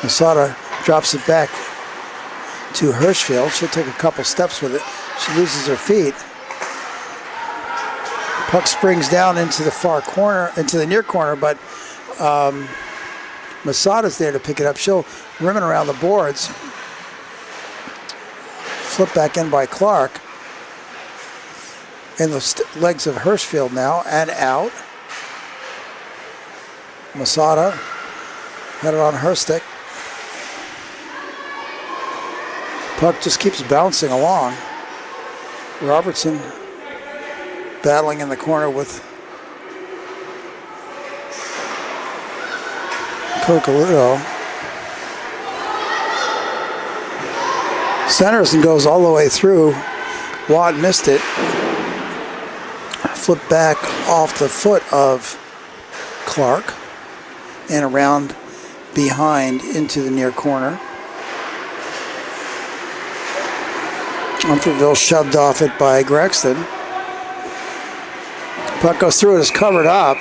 Masada drops it back to Hirschfield. She'll take a couple steps with it. She loses her feet. Puck springs down into the far corner, into the near corner, but Masada's there to pick it up. She'll rim it around the boards. Flip back in by Clark. In the legs of Hirschfield now, and out. Masada had it on her stick. Puck just keeps bouncing along. Robertson battling in the corner with Cocaluto. Centers and goes all the way through. Watt missed it. Flipped back off the foot of Clark and around behind into the near corner. Umferville shoved off it by Grexton. Puck goes through it, is covered up.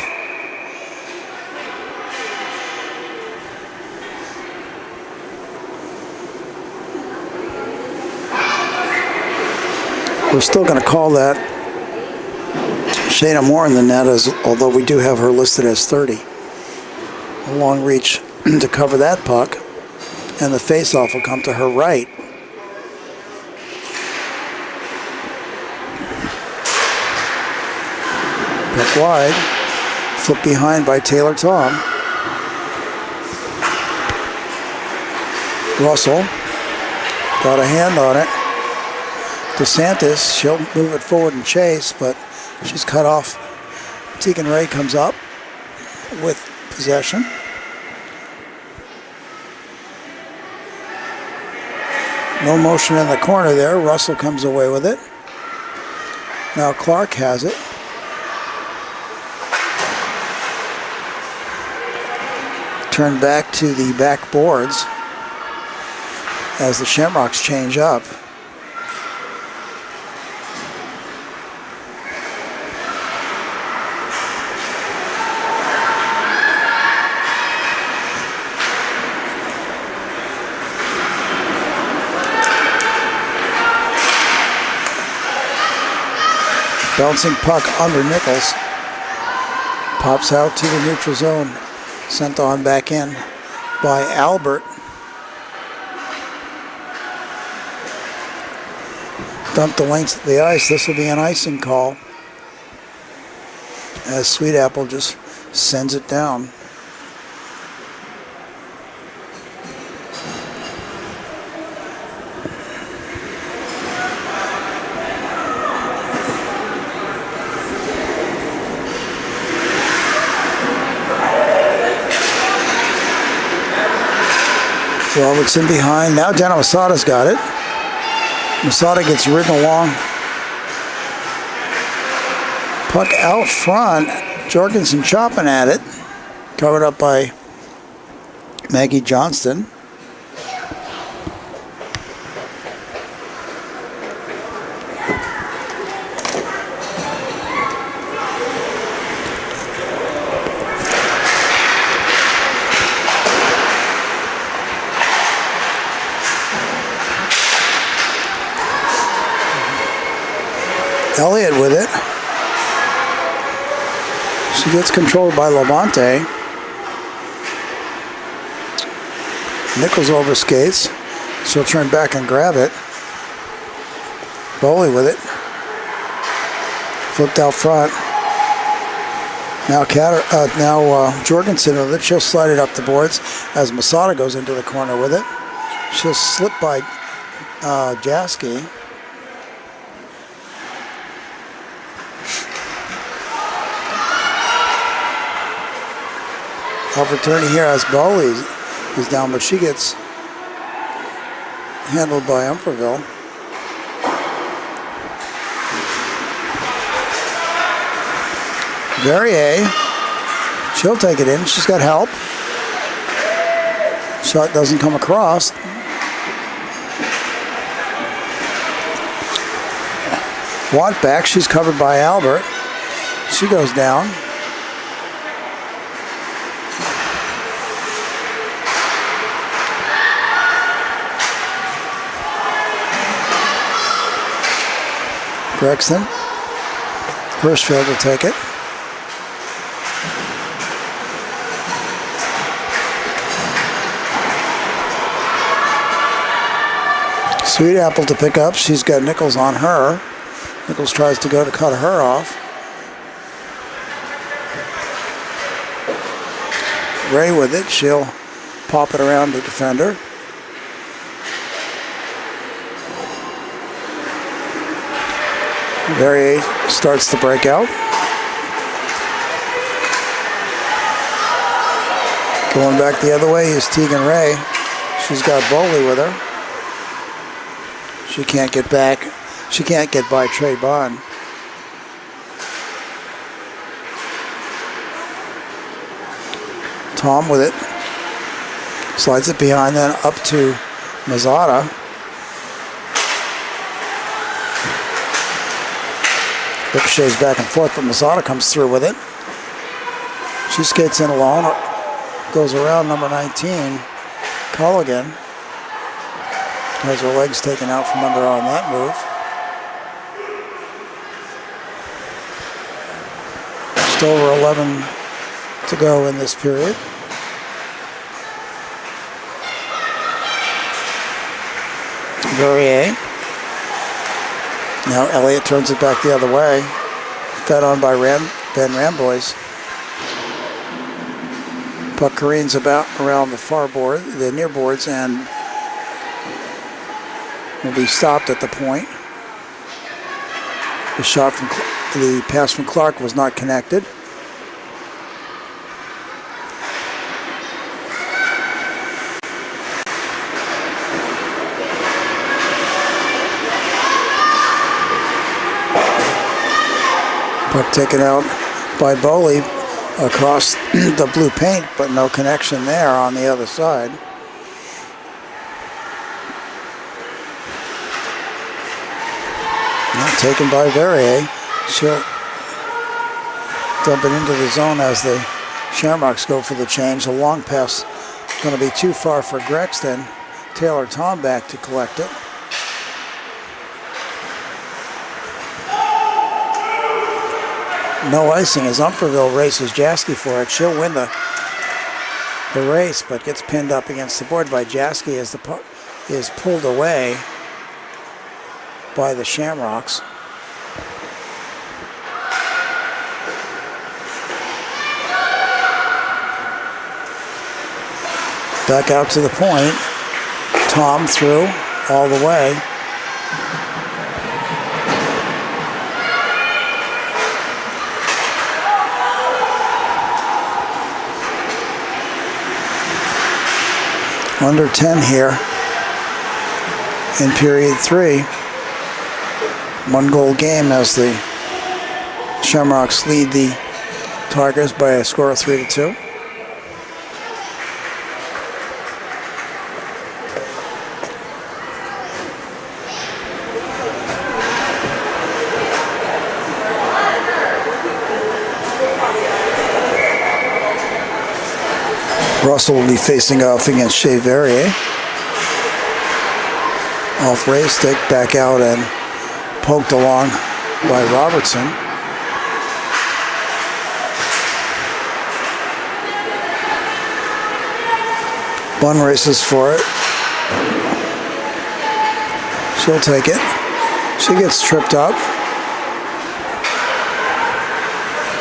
We're still going to call that Shayna Moore in the net, although we do have her listed as 30. A long reach to cover that puck, and the faceoff will come to her right. Puck wide, flip behind by Taylor Tom. Russell got a hand on it. DeSantis, she'll move it forward and chase, but she's cut off. Tegan Ray comes up with possession. No motion in the corner there. Russell comes away with it. Now Clark has it. Turned back to the back boards as the Shamrocks change up. Bouncing puck under Nichols. Pops out to the neutral zone. Sent on back in by Albert. Dumped the length of the ice. This will be an icing call, as Sweet Apple just sends it down. Robertson behind. Now Jenna Masada's got it. Masada gets ridden along. Puck out front. Jorgensen chopping at it. Covered up by Maggie Johnston. Elliott with it. She gets controlled by Labonte. Nichols overskates. She'll turn back and grab it. Bowley with it. Flipped out front. Now Jorgensen with it. She'll slide it up the boards as Masada goes into the corner with it. She'll slip by Jasky. Opportunity here as Bowley is down, but she gets handled by Umferville. Verrier, she'll take it in. She's got help. Shot doesn't come across. Watt back, she's covered by Albert. She goes down. Grexton. Hirschfield will take it. Sweet Apple to pick up. She's got Nichols on her. Nichols tries to go to cut her off. Ray with it. She'll pop it around the defender. Verrier starts the breakout. Going back the other way is Tegan Ray. She's got Bowley with her. She can't get back. She can't get by Trey Bond. Tom with it. Slides it behind, then up to Mazzata. Ricochets back and forth, but Mazzata comes through with it. She skates in alone. Goes around number 19, Colligan. Has her legs taken out from under on that move. Just over 11 to go in this period. Verrier. Now Elliott turns it back the other way. Fed on by Ben Ramboys. Puck careens about around the far board, the near boards, and will be stopped at the point. The pass from Clark was not connected. Puck taken out by Bowley across the blue paint, but no connection there on the other side. Now taken by Verrier. She'll dump it into the zone as the Shamrocks go for the change. The long pass going to be too far for Grexton. Taylor Tom back to collect it. No icing as Umferville races Jaski for it. She'll win the race, but gets pinned up against the board by Jaski as the puck is pulled away by the Shamrocks. Back out to the point. Tom through all the way. Under 10 here in period 3. 1 goal game as the Shamrocks lead the Tigers by a score of 3-2. Russell will be facing off against Shea Verrier. Off Ray's stick, back out and poked along by Robertson. Bunn races for it. She'll take it. She gets tripped up.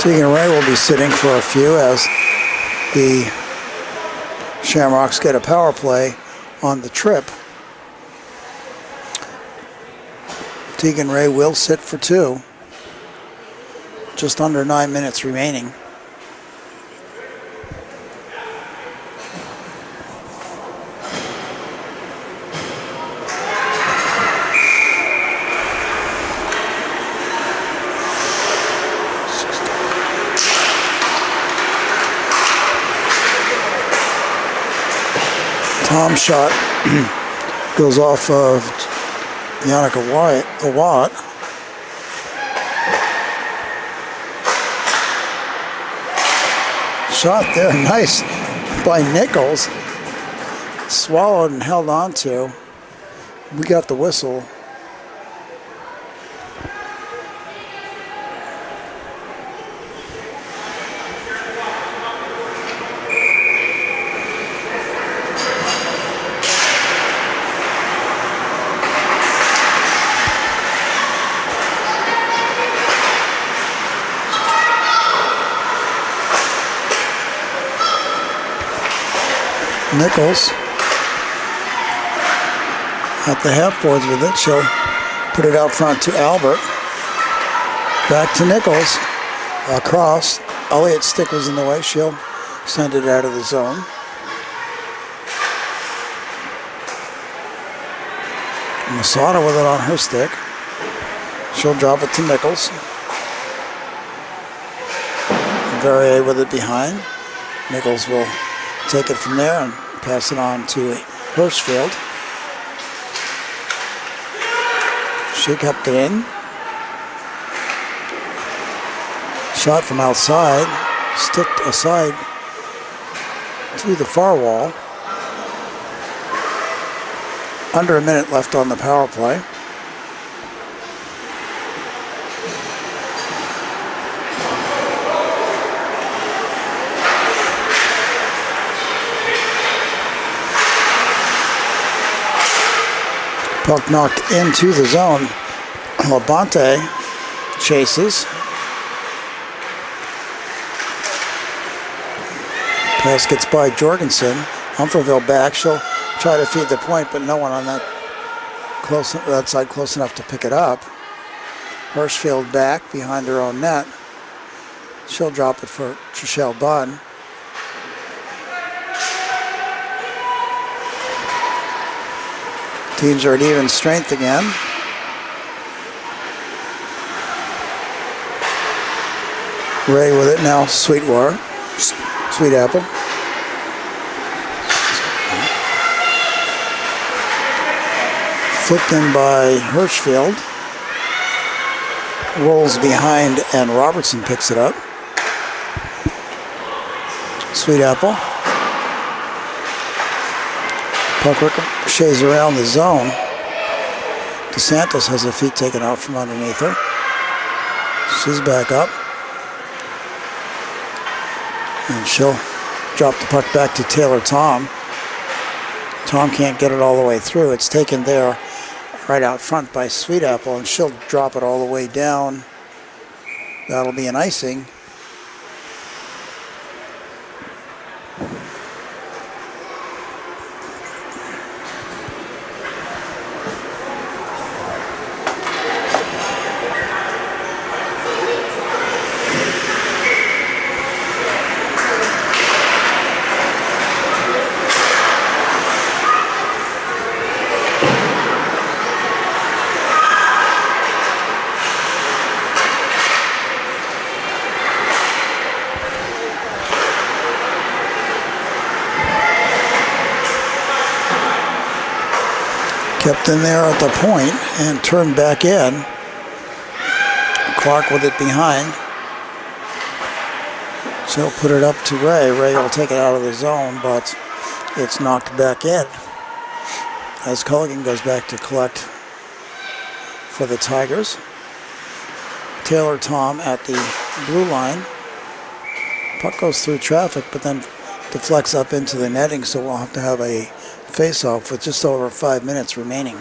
Tegan Ray will be sitting for a few as the Shamrocks get a power play on the trip. Tegan Ray will sit for 2. Just under 9 minutes remaining. Tom shot goes off of Yannick Awat. Shot there, nice by Nichols. Swallowed and held on to. We got the whistle. Nichols at the half boards with it. She'll put it out front to Albert. Back to Nichols. Across. Elliott's stick was in the way. She'll send it out of the zone. Masada with it on her stick. She'll drop it to Nichols. Verrier with it behind. Nichols will take it from there and pass it on to Hirschfield. She kept it in. Shot from outside, sticked aside to the far wall. Under a minute left on the power play. Puck knocked into the zone. Labonte chases. Pass gets by Jorgensen. Humperville back. She'll try to feed the point, but no one on that side close enough to pick it up. Hirschfield back behind her own net. She'll drop it for Trishelle Bunn. Teams are at even strength again. Ray with it now. Sweetapple. Flipped in by Hirschfield. Rolls behind and Robertson picks it up. Sweetapple. Puck ricochets around the zone. DeSantis has her feet taken out from underneath her. She's back up. And she'll drop the puck back to Taylor Tom. Tom can't get it all the way through. It's taken there right out front by Sweetapple, and she'll drop it all the way down. That'll be an icing. Kept in there at the point and turned back in. Clark with it behind. She'll put it up to Ray. Ray will take it out of the zone, but it's knocked back in as Culligan goes back to collect for the Tigers. Taylor Tom at the blue line. Puck goes through traffic, but then deflects up into the netting, so we'll have to have a face-off with just over 5 minutes remaining.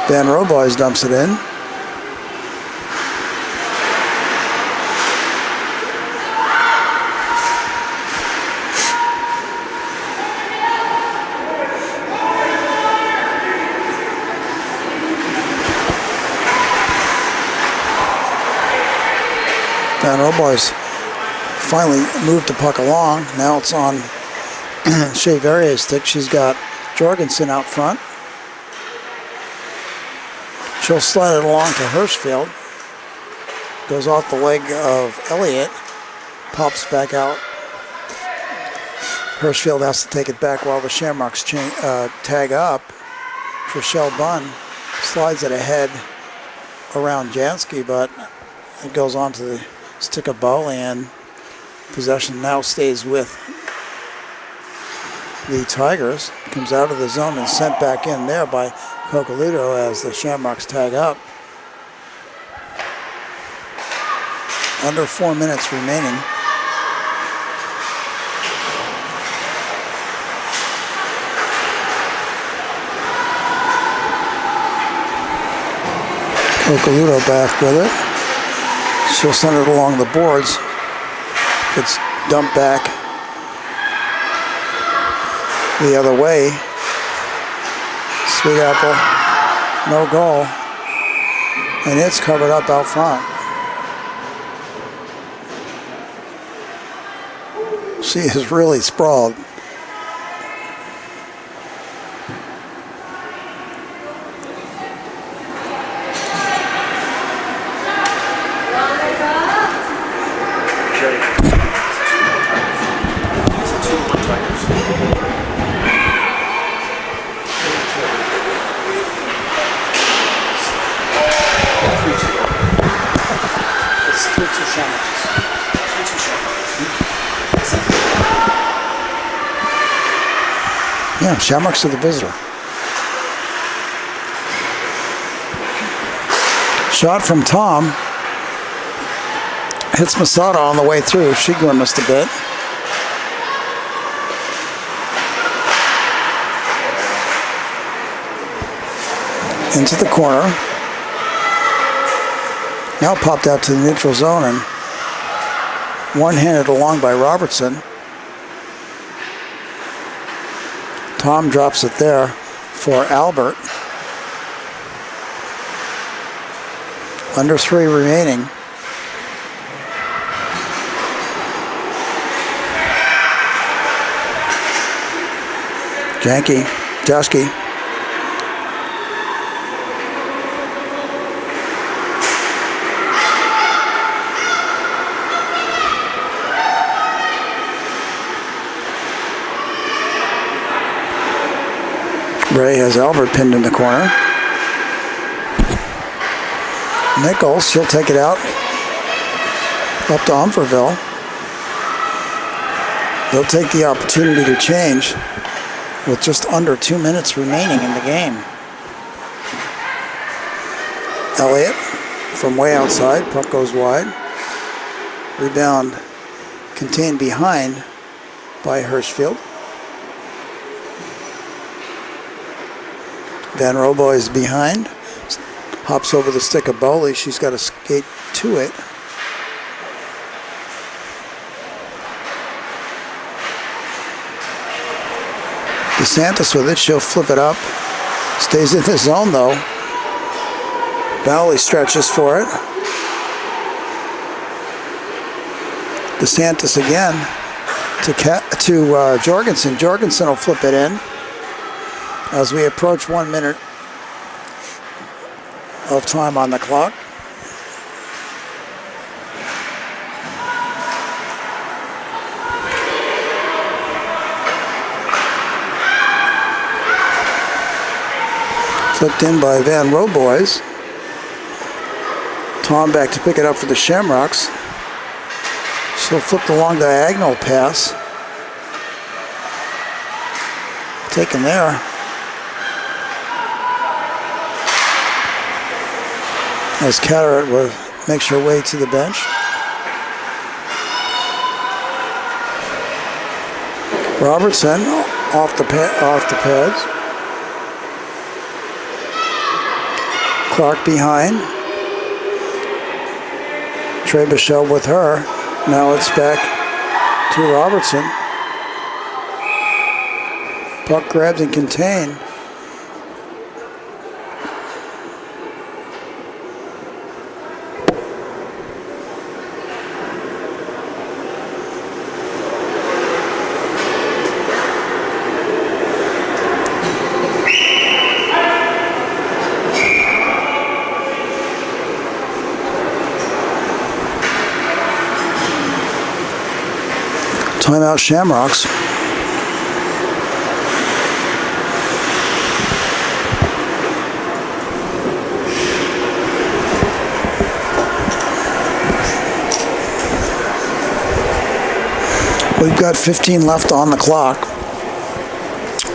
Van Roboys dumps it in. Van Roboys finally moved the puck along. Now it's on Shea Verrier's stick. She's got Jorgensen out front. She'll slide it along to Hirschfield. Goes off the leg of Elliott. Pops back out. Hirschfield has to take it back while the Shamrocks tag up. Trishelle Bunn slides it ahead around Jansky, but it goes on to the stick of Bowley, and possession now stays with the Tigers. Comes out of the zone and sent back in there by Cocolito as the Shamrocks tag up. Under 4 minutes remaining. Okaluto back with it. She'll send it along the boards. Gets dumped back the other way. Sweet Apple, no goal. And it's covered up out front. She is really sprawled. Yeah, Shamrocks to the visitor. Shot from Tom. Hits Masada on the way through. She grimaced a bit. Into the corner. Now popped out to the neutral zone and one-handed along by Robertson. Tom drops it there for Albert. Under 3 remaining. Joski. Ray has Albert pinned in the corner. Nichols, she'll take it out. Up to Umferville. They'll take the opportunity to change with just under 2 minutes remaining in the game. Elliott from way outside. Puck goes wide. Rebound contained behind by Hirschfield. Van Robo is behind. Hops over the stick of Bowley. She's got to skate to it. DeSantis with it. She'll flip it up. Stays in the zone though. Bowley stretches for it. DeSantis again to Jorgensen. Jorgensen will flip it in. As we approach 1 minute of time on the clock. Flipped in by Van Roboys. Tom back to pick it up for the Shamrocks. She'll flip the long diagonal pass. Taken there. As Carrot makes her way to the bench. Robertson off the pads. Clark behind. Trebuchet with her. Now it's back to Robertson. Puck grabbed and contained. Timeout Shamrocks. We've got 15 left on the clock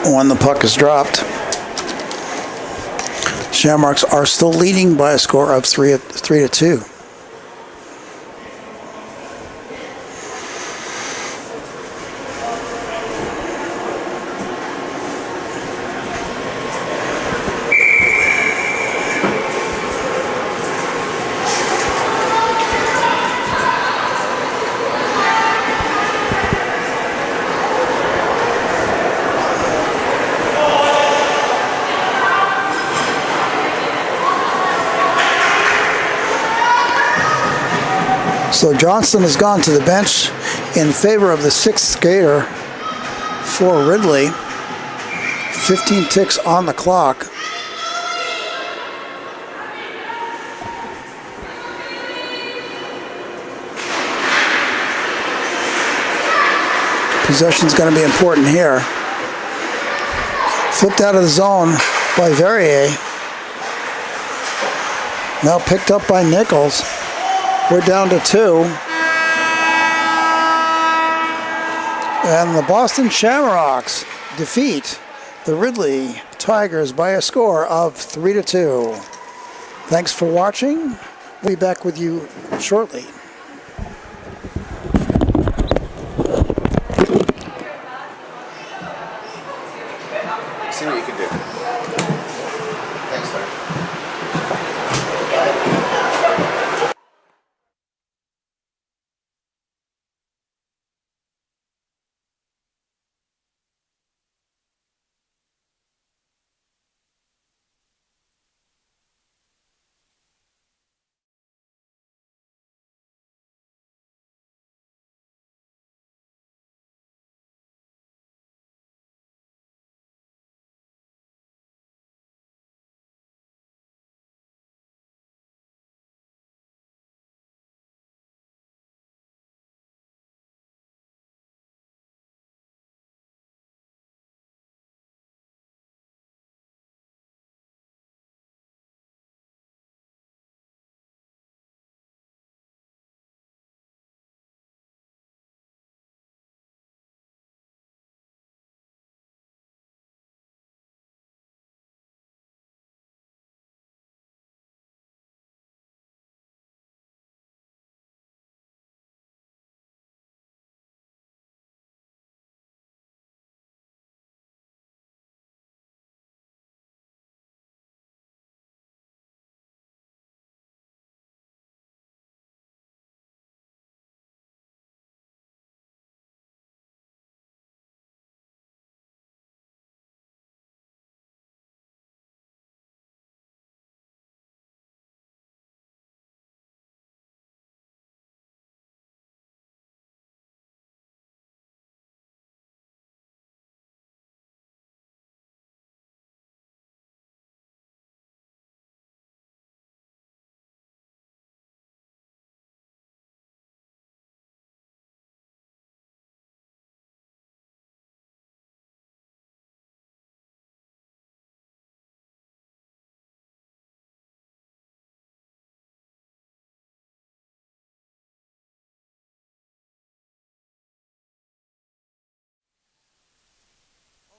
when the puck is dropped. Shamrocks are still leading by a score of 3-2. So Johnston has gone to the bench in favor of the sixth skater for Ridley. 15 ticks on the clock. Possession's going to be important here. Flipped out of the zone by Verrier. Now picked up by Nichols. We're down to 2. And the Boston Shamrocks defeat the Ridley Tigers by a score of 3-2. Thanks for watching. We'll be back with you shortly. See what you can do. Thanks, Larry.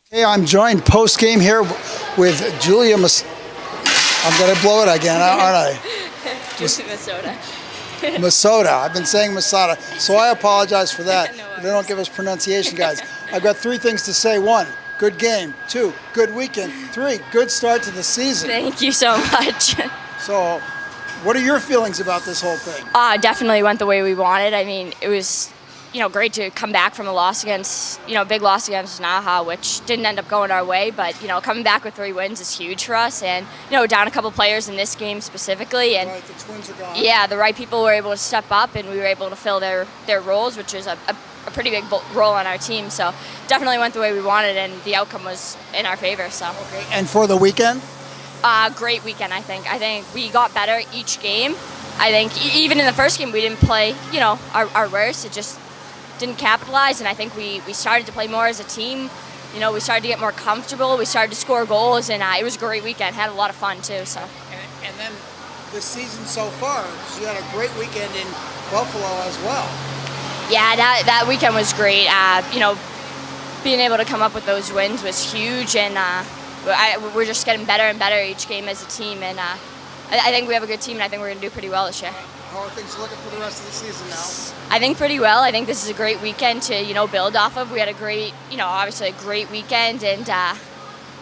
Hey, I'm joined post-game here with Julia I'm going to blow it again, aren't I? Masota. Masota. I've been saying Masada, so I apologize for that. No They don't give us pronunciation, guys. I've got 3 things to say. 1, good game. 2, good weekend. 3, good start to the season. Thank you so much. So, what are your feelings about this whole thing? Definitely went the way we wanted. I mean, it was, great to come back from a loss against, big loss against Naha, which didn't end up going our way. But, coming back with 3 wins is huge for us. And, down a couple players in this game specifically. And Right, the Twins are gone. yeah, the right people were able to step up, and we were able to fill their roles, which is a pretty big role on our team. So definitely went the way we wanted, and the outcome was in our favor. So. Okay. And for the weekend? Great weekend, I think. I think we got better each game. I think even in the first game we didn't play, our worst. It just didn't capitalize, and I think we started to play more as a team. We started to get more comfortable. We started to score goals, and it was a great weekend. Had a lot of fun too. So. And then this season so far, because you had a great weekend in Buffalo as well. Yeah, that weekend was great. Being able to come up with those wins was huge, and we're just getting better and better each game as a team. And I think we have a good team, and I think we're going to do pretty well this year. How are things looking for the rest of the season now? I think pretty well. I think this is a great weekend to build off of. We had a great, obviously a great weekend, and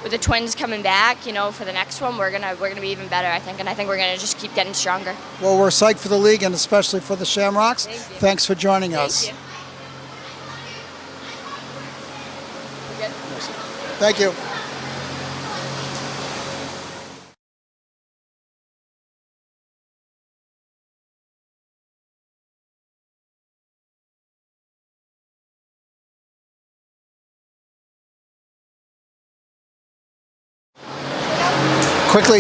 with the Twins coming back, for the next one, we're gonna be even better, I think, and I think we're gonna just keep getting stronger. Well, we're psyched for the league and especially for the Shamrocks. Thank you. Thanks for joining us. Thank you. Thank you. quickly.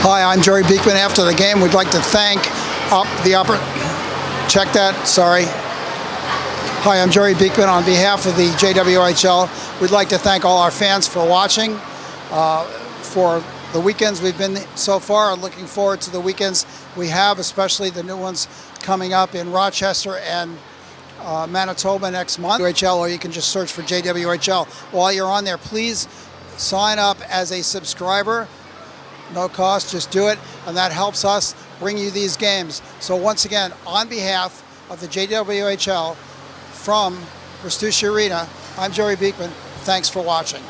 Hi, I'm Jerry Beekman. After the game, we'd like to thank check that, sorry. Hi, I'm Jerry Beekman. On behalf of the JWHL, we'd like to thank all our fans for watching, for the weekends we've been so far, and looking forward to the weekends we have, especially the new ones coming up in Rochester and Manitoba next month. JWHL, or you can just search for JWHL. While you're on there, please sign up as a subscriber. No cost, just do it, and that helps us bring you these games. So once again, on behalf of the JWHL from Ridley Arena, I'm Jerry Beekman. Thanks for watching.